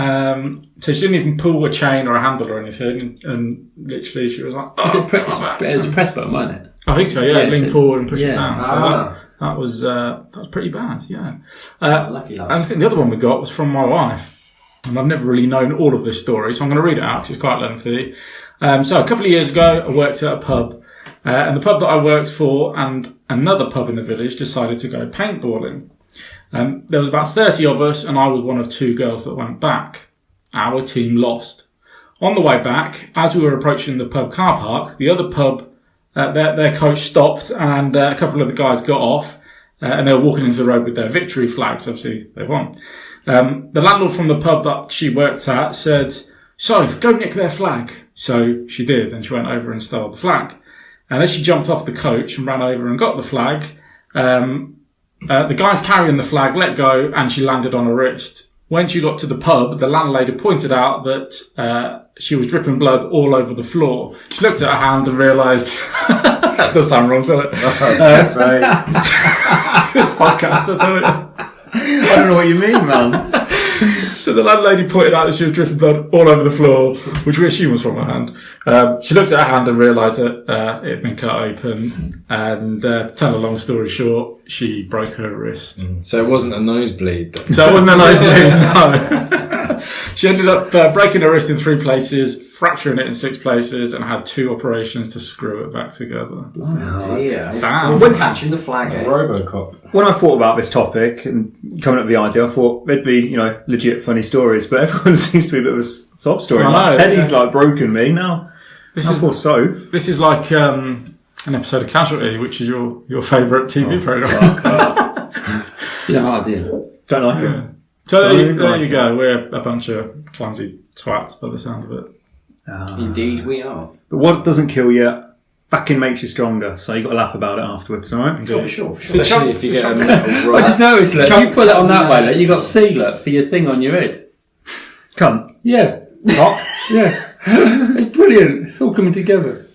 So she didn't even pull a chain or a handle or anything, and literally she was like, It was a press button, wasn't it? I think so, yeah. Lean forward and push it yeah. down. So that was pretty bad, yeah. Lucky love. And I think the other one we got was from my wife, and I've never really known all of this story, so I'm going to read it out because it's quite lengthy. So a couple of years ago, I worked at a pub, and the pub that I worked for and another pub in the village decided to go paintballing. There was about 30 of us, and I was one of 2 girls that went back. Our team lost. On the way back, as we were approaching the pub car park, the other pub, their coach stopped, and a couple of the guys got off, and they were walking into the road with their victory flags. Obviously, they won. The landlord from the pub that she worked at said, "So, go nick their flag." So she did, and she went over and stole the flag. And as she jumped off the coach and ran over and got the flag, the guys carrying the flag let go, and she landed on her wrist. When she got to the pub, the landlady pointed out that she was dripping blood all over the floor. She looked at her hand and realised that does sound wrong, doesn't it? This podcast, I tell you. I don't know what you mean, man. So the landlady pointed out that she was dripping blood all over the floor, which we assume was from her hand. She looked at her hand and realised that it had been cut open. And to tell a long story short, she broke her wrist. So it wasn't a nosebleed then? So it wasn't a nosebleed, no. She ended up breaking her wrist in 3 places, fracturing it in 6 places, and had 2 operations to screw it back together. Oh dear. Damn. We're catching the flag, eh? Robocop. When I thought about this topic and coming up with the idea, I thought there'd be, legit funny stories, but everyone seems to be a bit of a sob story. I know, Teddy's broken me now. This I feel Soph. This is like an episode of Casualty, which is your favourite TV programme. No idea. Don't like it. So there you go. We're a bunch of clumsy twats by the sound of it. Indeed we are. But what doesn't kill you, backing makes you stronger. So you got to laugh about it afterwards, all right? Oh, for sure. Especially if you get a metal I rod. just noticed, look, if you pull it on that way, look, you got C, look, for your thing on your head. Cunt. Yeah. Rock. Yeah. It's brilliant. It's all coming together.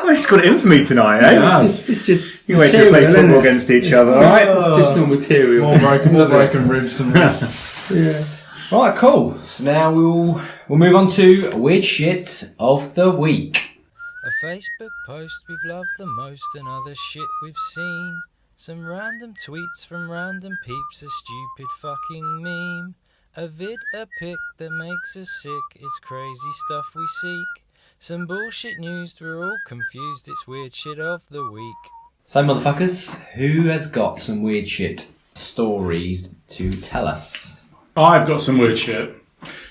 Well, he's got it in for me tonight, eh? Yeah. It's just You wait to play football against each other, all right? It's just no material. More broken ribs and wrists. Yeah. Right, cool. So now we'll move on to weird shit of the week. A Facebook post we've loved the most, and other shit we've seen. Some random tweets from random peeps, a stupid fucking meme. A vid, a pic that makes us sick, it's crazy stuff we seek. Some bullshit news, we're all confused, it's weird shit of the week. So, motherfuckers, who has got some weird shit stories to tell us? I've got some weird shit.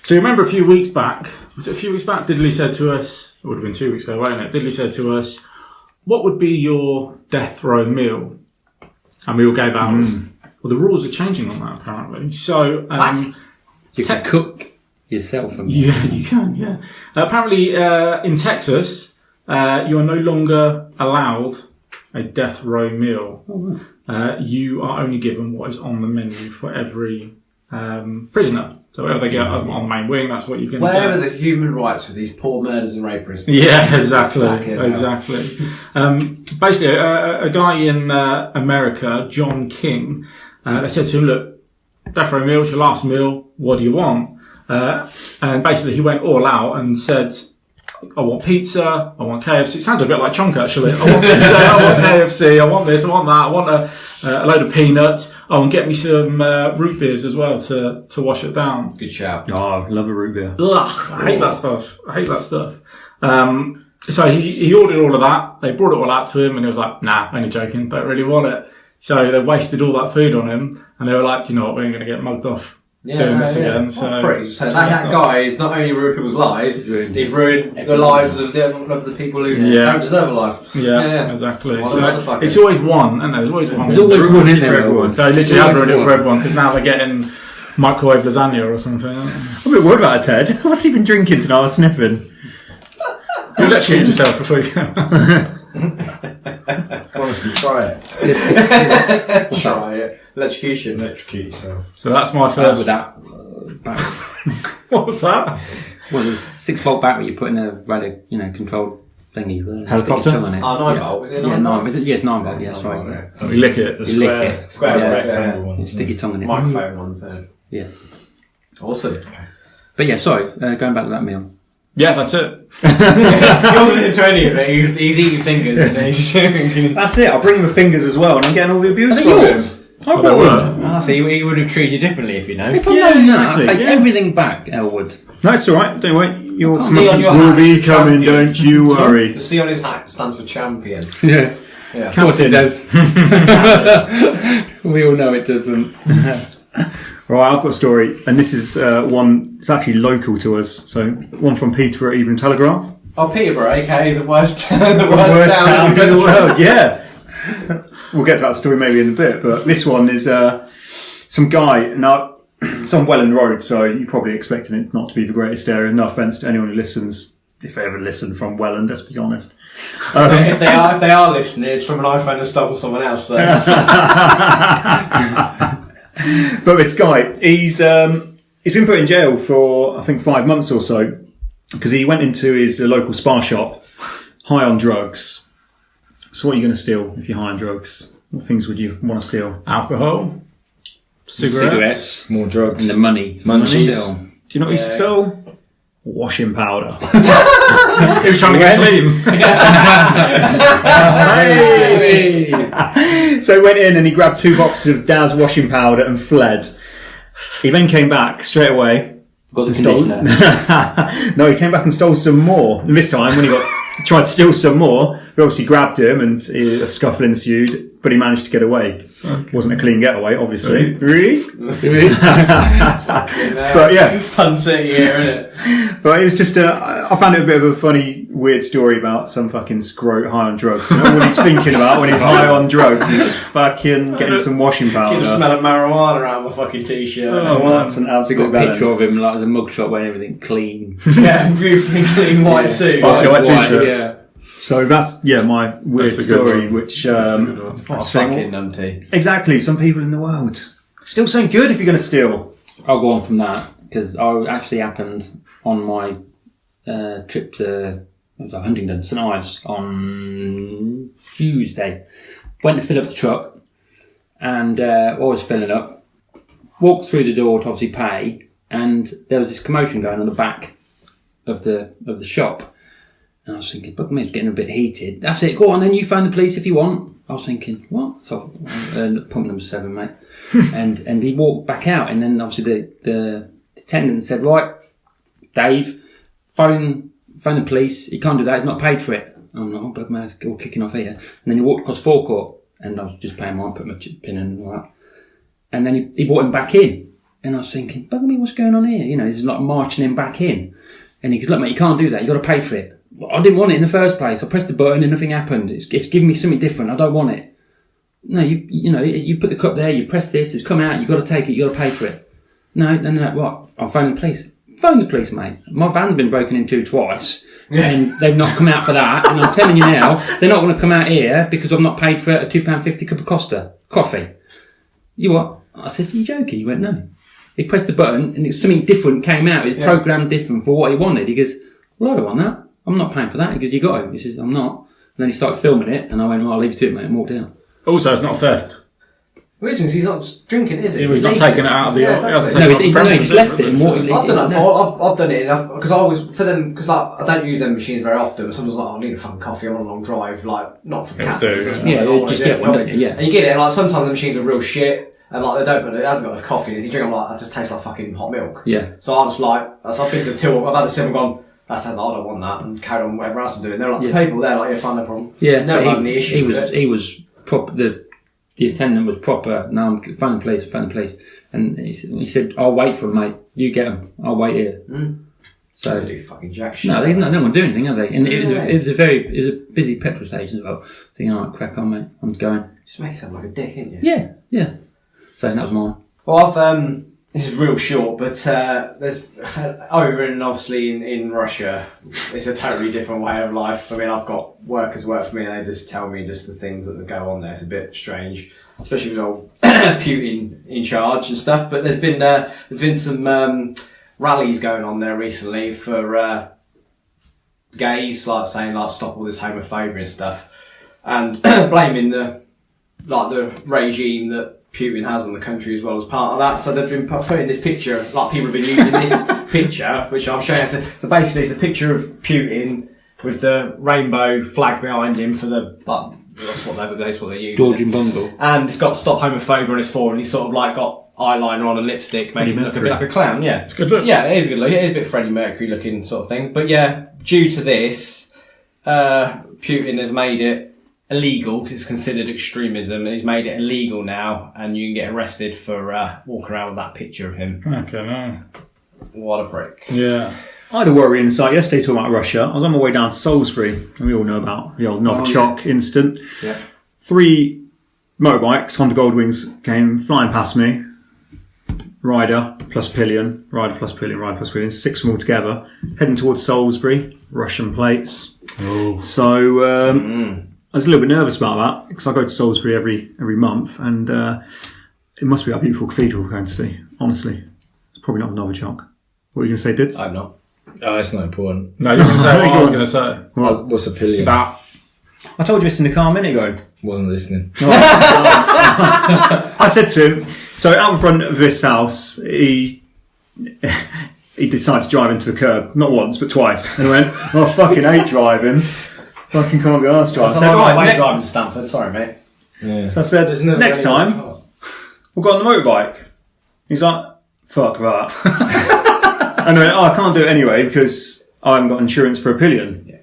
So you remember a few weeks back, was it a few weeks back, Diddley said to us, it would have been 2 weeks ago, wouldn't it? Diddley said to us, what would be your death row meal? And we all gave ours. Well, the rules are changing on that, apparently. So, You can cook yourself. yeah, you can, yeah. Apparently, in Texas, you are no longer allowed a death row meal. You are only given what is on the menu for every prisoner. So whatever they get on the main wing, that's what you can Where get. are the human rights of these poor murderers and rapists? Yeah, exactly. Fucking hell. Exactly. Basically, a guy in America, John King, they said to him, look, death row meal, it's your last meal, what do you want? And basically he went all out and said, I want pizza, I want KFC. It sounded a bit like Chonk actually. I want pizza, I want KFC, I want this, I want that, I want a load of peanuts. Oh, and get me some root beers as well to wash it down. Good shout. Oh, I love a root beer. Ugh, I hate that stuff. So he ordered all of that. They brought it all out to him and he was like, nah, only joking, don't really want it. So they wasted all that food on him and they were like, you know what, we ain't going to get mugged off doing this again. So that guy is not only ruined people's lives, he's ruined the lives of the people who don't deserve a life. Yeah, exactly. What a So motherfucker. it's always one, and there's always one. There's always one in for there, everyone. Ellwood. So they literally have ruined it for everyone because now they're getting microwave lasagna or something. I'm a bit worried about it, Ted. What's he been drinking tonight? I was sniffing. You electrocute yourself before you go. Honestly, try it. Try it. Electrocution. Electrocute yourself. So that's my With first. that battery. What was that? Well, there's a 6-volt battery you put in a radio, controlled thingy. Helicopter? Stick your tongue on it. 9 volt, was it? Yeah, 9 9 volt? it's 9 volt, yeah, sorry. You lick it. The You lick square, it. square Yeah, rectangle You ones. stick your tongue in it. Microphone ones, Yeah. Awesome. But yeah, sorry, going back to that meal. Yeah, that's it. He wasn't into any of it, he's eating fingers. And he's That's it. I'll bring him the fingers as well, and I'm getting all the abuse Are from they him. yours? I Well, bought they them. So he would have treated you differently if you know. If I Yeah, know that, I'll exactly, take yeah. everything back, Ellwood. No, it's all right. Don't worry. Your See on comeuppance your will hat, be coming. champion. Don't you worry. The C on his hat stands for champion. Yeah. Yeah. Of course it does. We all know it doesn't. Right, I've got a story, and this is one. It's actually local to us. So one from Peterborough Evening Telegraph. Oh, Peterborough, aka the worst, the Worst town in the country. world. Yeah. We'll get to that story maybe in a bit, but this one is some guy. Now, it's on Welland Road, so you're probably expecting it not to be the greatest area. No offence to anyone who listens, if they ever listen from Welland, let's be honest. If they are listening, it's from an iPhone that stole someone else. So. But this guy, he's been put in jail for I think 5 months or so because he went into his local spa shop high on drugs. So what are you going to steal if you're high on drugs? What things would you want to steal? Alcohol, cigarettes. More drugs. And the money. Munchies. Still. Do you know what he stole? Washing powder. He was trying to get clean. So he went in and he grabbed 2 boxes of Daz washing powder and fled. He then came back straight away. Got the Stole. conditioner. No, he came back and stole some more. And this time, when he tried to steal some more, we obviously grabbed him and a scuffle ensued, but he managed to get away. Wasn't a clean getaway, obviously. But yeah, Pun City here, innit? but it was just I found it a bit of a funny, weird story about some fucking scrote high on drugs. You know what he's thinking about when he's high on drugs? He's fucking getting some washing Get the powder. smell of marijuana out of my fucking t-shirt. Oh, well, that's an They absolute got a picture balance. of him like as a mugshot wearing everything clean. Yeah, beautifully clean white suit. Fucking white t-shirt. Yeah. So that's my weird That's a good story, one. which What a I think- fucking numpty. exactly some people in the world still saying good if you're going to steal. I'll go on from that because I actually happened on my trip to Huntingdon, St Ives on Tuesday. Went to fill up the truck and I was filling up. Walked through the door to obviously pay, and there was this commotion going on the back of the shop. And I was thinking, but it's getting a bit heated. That's it, go on then, you phone the police if you want. I was thinking, what? So, pump number 7, mate. and he walked back out, and then obviously the attendant said, right, Dave, phone the police. He can't do that, he's not paid for it. I'm like, oh, blood man, it's all kicking off here. And then he walked across forecourt, and I was just paying mine, put my pin in and all that. And then he brought him back in. And I was thinking, bugger me, what's going on here? You know, he's like marching him back in. And he goes, look, mate, you can't do that, you've got to pay for it. I didn't want it in the first place. I pressed the button and nothing happened. It's giving me something different. I don't want it. No, you put the cup there, you press this, it's come out, you've got to take it, you've got to pay for it. No, what? I'll phone the police. Phone the police, mate. My van's been broken into twice and they've not come out for that. And I'm telling you now, they're not going to come out here because I've not paid for a £2.50 cup of coffee. You what? I said, are you joking? He went, no. He pressed the button and something different came out. It was programmed different for what he wanted. He goes, well, I don't want that. I'm not paying for that. He goes, you got to. He says, I'm not. And then he started filming it, and I went, well, I'll leave you to it, mate, and walked out. Also, it's not theft. The reason is he's not drinking, is he? He was not taking it out of the. Yeah, He hasn't No, taken it he off the just premises, left it in has he? water. I've done that before. I've done it enough because I always for them because like, I don't use them machines very often. But someone's like, I need a fucking coffee. I'm on a long drive, like not for the It'll caffeine. do, So that's yeah. what I Yeah, wanna just do. get one, don't you? Yeah. And you get it, and like sometimes the machines are real shit, and like they don't, but it hasn't got enough coffee. As you drink, I'm like, that just tastes like fucking hot milk. Yeah. So I just like, so I've been to Till, I've had a sip and gone, that sounds like, I don't want that, and carried on whatever else I'm doing. They're like, Yeah. the people there, like, yeah, fine, no problem. Yeah. Never but had any issue with it. He was proper. The attendant was proper. No, I'm phone the place. And he said, I'll wait for him, mate. You get him. I'll wait here. So They do fucking jack shit. no, they don't do anything, have they? And it was a busy petrol station as well. Thinking, all right, crack on, mate. I'm going. Just make yourself like a dick, ain't you? Yeah. So that was mine. Well, this is real short, but there's over and obviously in Russia, it's a totally different way of life. I mean, I've got workers work for me, and they just tell me just the things that go on there. It's a bit strange, especially with old Putin in charge and stuff. But there's been some rallies going on there recently for gays, like saying like stop all this homophobia and stuff, and blaming the regime that Putin has on the country as well as part of that. So they've been putting this picture, like people have been using this picture, which I'm showing. So basically it's a picture of Putin with the rainbow flag behind him for the, like, that's what they use. Georgian bungle. And it's got stop homophobia on his forehead, and he's sort of like got eyeliner on and lipstick, making him look a bit like a clown, yeah. It's a good look. Yeah, it is a good look. It is a bit Freddie Mercury looking sort of thing. But yeah, due to this, Putin has made it illegal because it's considered extremism, and he's made it illegal now, and you can get arrested for walking around with that picture of him. Okay, no. What a prick. Yeah. I had a worry insight yesterday talking about Russia. I was on my way down to Salisbury, and we all know about the old Novichok incident. Yeah. 3 motorbikes, Honda Goldwings, came flying past me. Rider plus pillion, 6 of them all together, heading towards Salisbury, Russian plates. Oh. So I was a little bit nervous about that because I go to Salisbury every month, and it must be a beautiful cathedral we're going to see. Honestly, it's probably not Novichok. What are you going to say, Dids? I'm not. Oh, it's not important. No, you're going to say what I was going to say. What's a pillion? That. I told you this in the car a minute ago. Wasn't listening. I said to him, so out in front of this house, he decided to drive into a curb, not once but twice, and I went, "Oh, I fucking hate driving. Fucking can't be arsed driving." So So I said, driving to Stanford. Sorry, mate. Yeah. So I said, There's never next anyone time, to- we'll go on the motorbike. He's like, fuck that. And I went, I can't do it anyway because I haven't got insurance for a pillion. Yeah.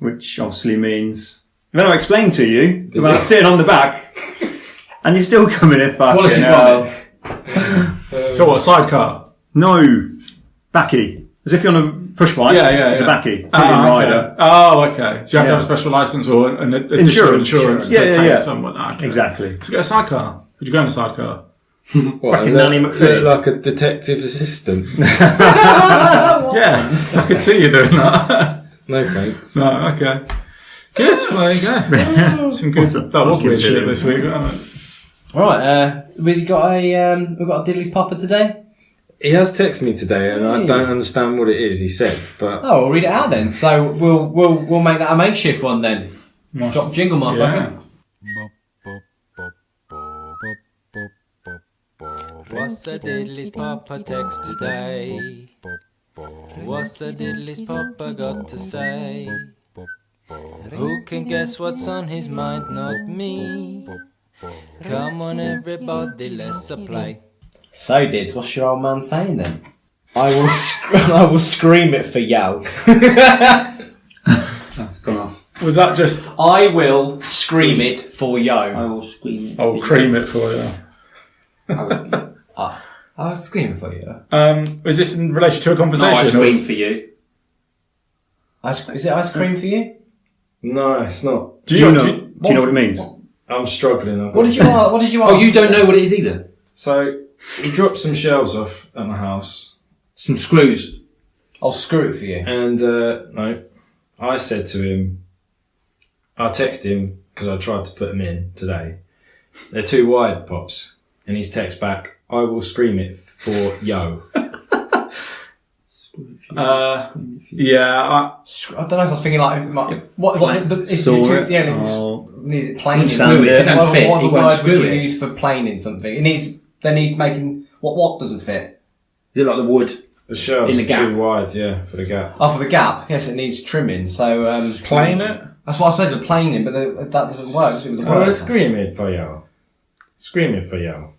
Which obviously means, then I explained to you Did about you? sitting on the back, and you're still coming in fucking Quality hell. So what, a sidecar? No, backy. As if you're on a push bike, Yeah. it's a backy. Pillion Okay. rider. Oh, okay. So you have to Yeah. have a special license or an additional insurance Yeah, to take yeah. someone. Okay. Exactly. So get a sidecar. Would you go in a sidecar? What, Fucking look- Nanny McPhee. look like a detective assistant. Yeah, I could see you doing that. No thanks. No, okay. Good. Well, there you go. Some good. Awesome. That was Fucking weird shit brilliant. this week, wasn't it? All right. We've got a diddly popper today. He has texted me today, and I don't understand what it is he said, but Oh, we'll read it out then. So we'll make that a makeshift one then. Drop the jingle, motherfucker. What's a diddly's papa text today? What's a diddly's papa got to say? Who can guess what's on his mind? Not me. Come on, everybody, let's play. So, Dids, what's your old man saying then? I will scream it for yo. That's gone off. Was that just? I will scream it for I yo. will scream it. Oh, cream it for you. I will scream it for you. Is this in relation to a No, conversation? I or scream is- for you. Is it ice cream for you? no, it's not. Do you know what it means? I'm struggling. What did you ask? What did you ask? Oh, you don't know what it is either? So, he dropped some shelves off at my house, Some screws. I'll screw it for you. and no, I said to him, I texted him because I tried to put them in today. They're too wide, Pops. And he's text back, I will scream it for yo. Yeah, I don't know. I was thinking like, is Saw it it. needs it planing? Sand it. Don't What fit, other it won't word would screw you it. use for planing something? They need making what doesn't fit. Is it like the wood? The shelves In the are gap. too wide, yeah, for the gap. Oh, for the gap. Yes, it needs trimming. So plane it. that's what I said. The planing, but that doesn't work. Does it with the Oh, word? screaming for you. Screaming for you.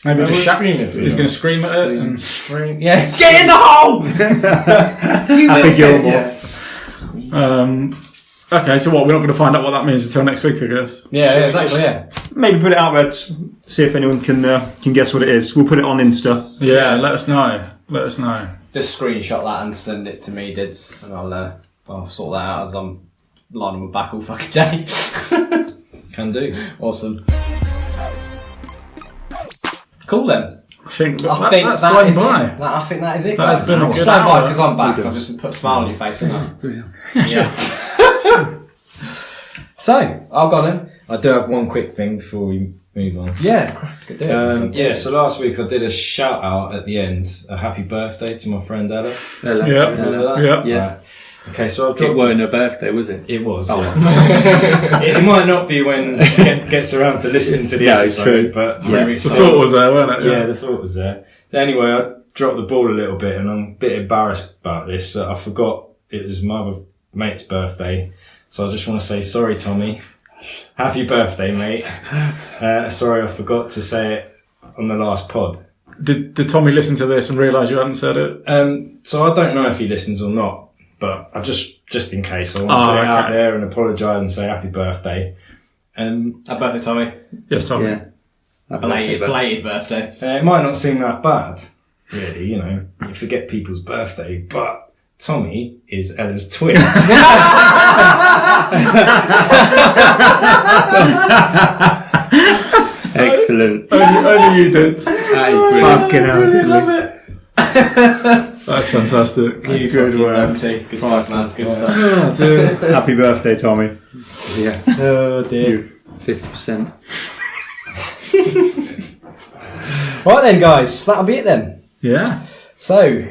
Maybe just shout. screaming for He's you. going to scream at it. And Stream. Yeah, get in the hole. Happy Gilmore. Okay, so what? We're not going to find out what that means until next week, I guess. Yeah, exactly. Yeah. Maybe put it out there, see if anyone can guess what it is. We'll put it on Insta. Yeah, let us know. Let us know. Just screenshot that and send it to me, Dids, and I'll sort that out as I'm lying on my back all fucking day. Can do. Awesome. Cool then. I think I think that's that flown is by. it. I think that is it, That guys. has been a It's good flown by hour. because I'm back. I'll just put a smile on your face and that. Yeah. So, I've got him. I do have one quick thing before we move on. Yeah, good do Yeah, so last week I did a shout out at the end, a happy birthday to my friend Ella. Yeah. Remember that? Yeah. Yeah. Right. Okay, so I've It dropped. weren't her birthday, was it? It was. Yeah. it might not be when she gets around to listening to the No, it's episode, true. but Yeah. The thought was there, wasn't it? yeah, the thought was there. Anyway, I dropped the ball a little bit, and I'm a bit embarrassed about this. I forgot it was my other mate's birthday, so I just want to say sorry, Tommy. Happy birthday, mate. Sorry, I forgot to say it on the last pod. Did Tommy listen to this and realise you hadn't said it? So I don't know if he listens or not, but I just in case, I want to put it out there and apologise and say happy birthday. Happy birthday, Tommy. Yes, Tommy. Yeah. Belated birthday. It might not seem that bad, really, you know, you forget people's birthday, but Tommy is Ella's twin. Excellent. Only you did. That is brilliant. Fucking hell, Diddley. That's fantastic. Good work. Good stuff, man. Good stuff. Oh, dear. Happy birthday, Tommy. Yeah. Oh dear. 50%. Right then, guys, that'll be it then. Yeah. So,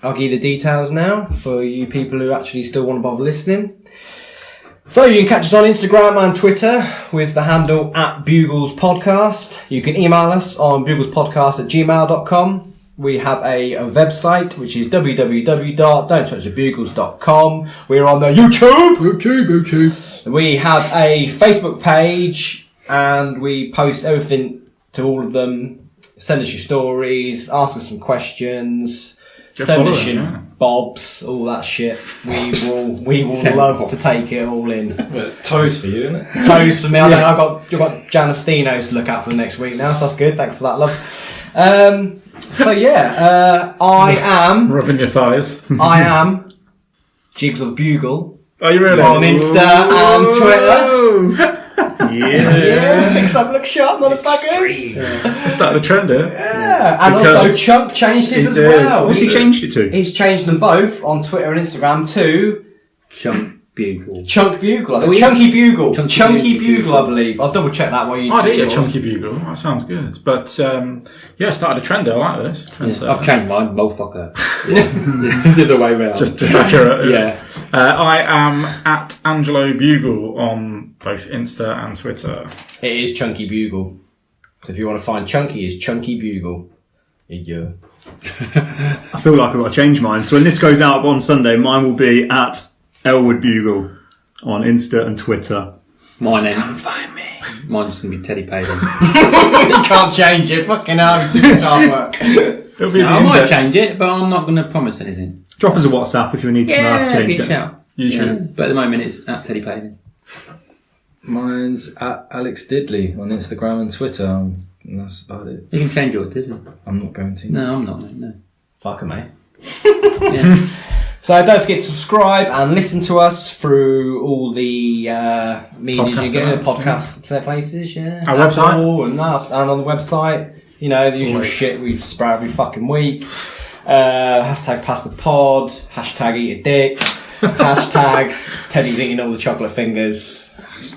I'll give you the details now for you people who actually still want to bother listening. So, you can catch us on Instagram and Twitter with the handle @Bugles Podcast. You can email us on buglespodcast@gmail.com. We have a website which is www.don'ttouchthebugles.com. We're on the YouTube. We have a Facebook page and we post everything to all of them. Send us your stories, ask us some questions, send us your bobs, all that shit. We will love to take it all in. Toes for you, isn't it? Toes for me. I've got Janestino's to look out for the next week now, so that's good. Thanks for that, love. I Rubbing your thighs. am Jiggs of Bugle Are you really? on Insta and Twitter. Yeah. Fix up, look sharp, motherfuckers. Started a trend here. Yeah, and Because also Chunk changed his as did. well. What's he changed it to? He's changed them both on Twitter and Instagram to Chunk Bugle. Chunk Bugle. Oh, Chunky Bugle. Chunky Chunky Bugle. Bugle, I believe. I'll double check that while you I'd do eat a yours. chunky bugle. That sounds good. But started a trend there. I like this. Yeah, I've changed mine, motherfucker. The other way round. Just accurate. Yeah. I am at Angelo Bugle on both Insta and Twitter. It is Chunky Bugle. So if you want to find Chunky, it's Chunky Bugle. Yeah. I feel like I've got to change mine. So when this goes out on Sunday, mine will be at Ellwood Bugle on Insta and Twitter. Come find me. Mine's going to be Teddy Payden. You can't change it. Fucking hell, too much hard work. It'll be No, the I might index. change it, but I'm not going to promise anything. Drop us a WhatsApp if you need to know how to change give it. a shout. You Yeah, should. but at the moment it's at Teddy Payden. Mine's at Alex Diddley on Instagram and Twitter, and that's about it. You can change yours, isn't it? I'm not going to. No, I'm not, mate, no. Fuck 'em, mate. Yeah. So don't forget to subscribe and listen to us through all the media Podcast you get, apps, podcast places, yeah. Our website. Apple and that, and on the website, you know, the usual shit we spray every fucking week. Hashtag pass the pod, hashtag eat a dick, hashtag Teddy's eating all the chocolate fingers,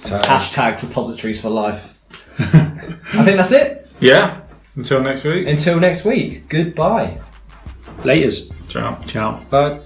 hashtag suppositories for life. I think that's it. Yeah. Until next week. Until next week, goodbye. Laters. Ciao. Ciao. Bye.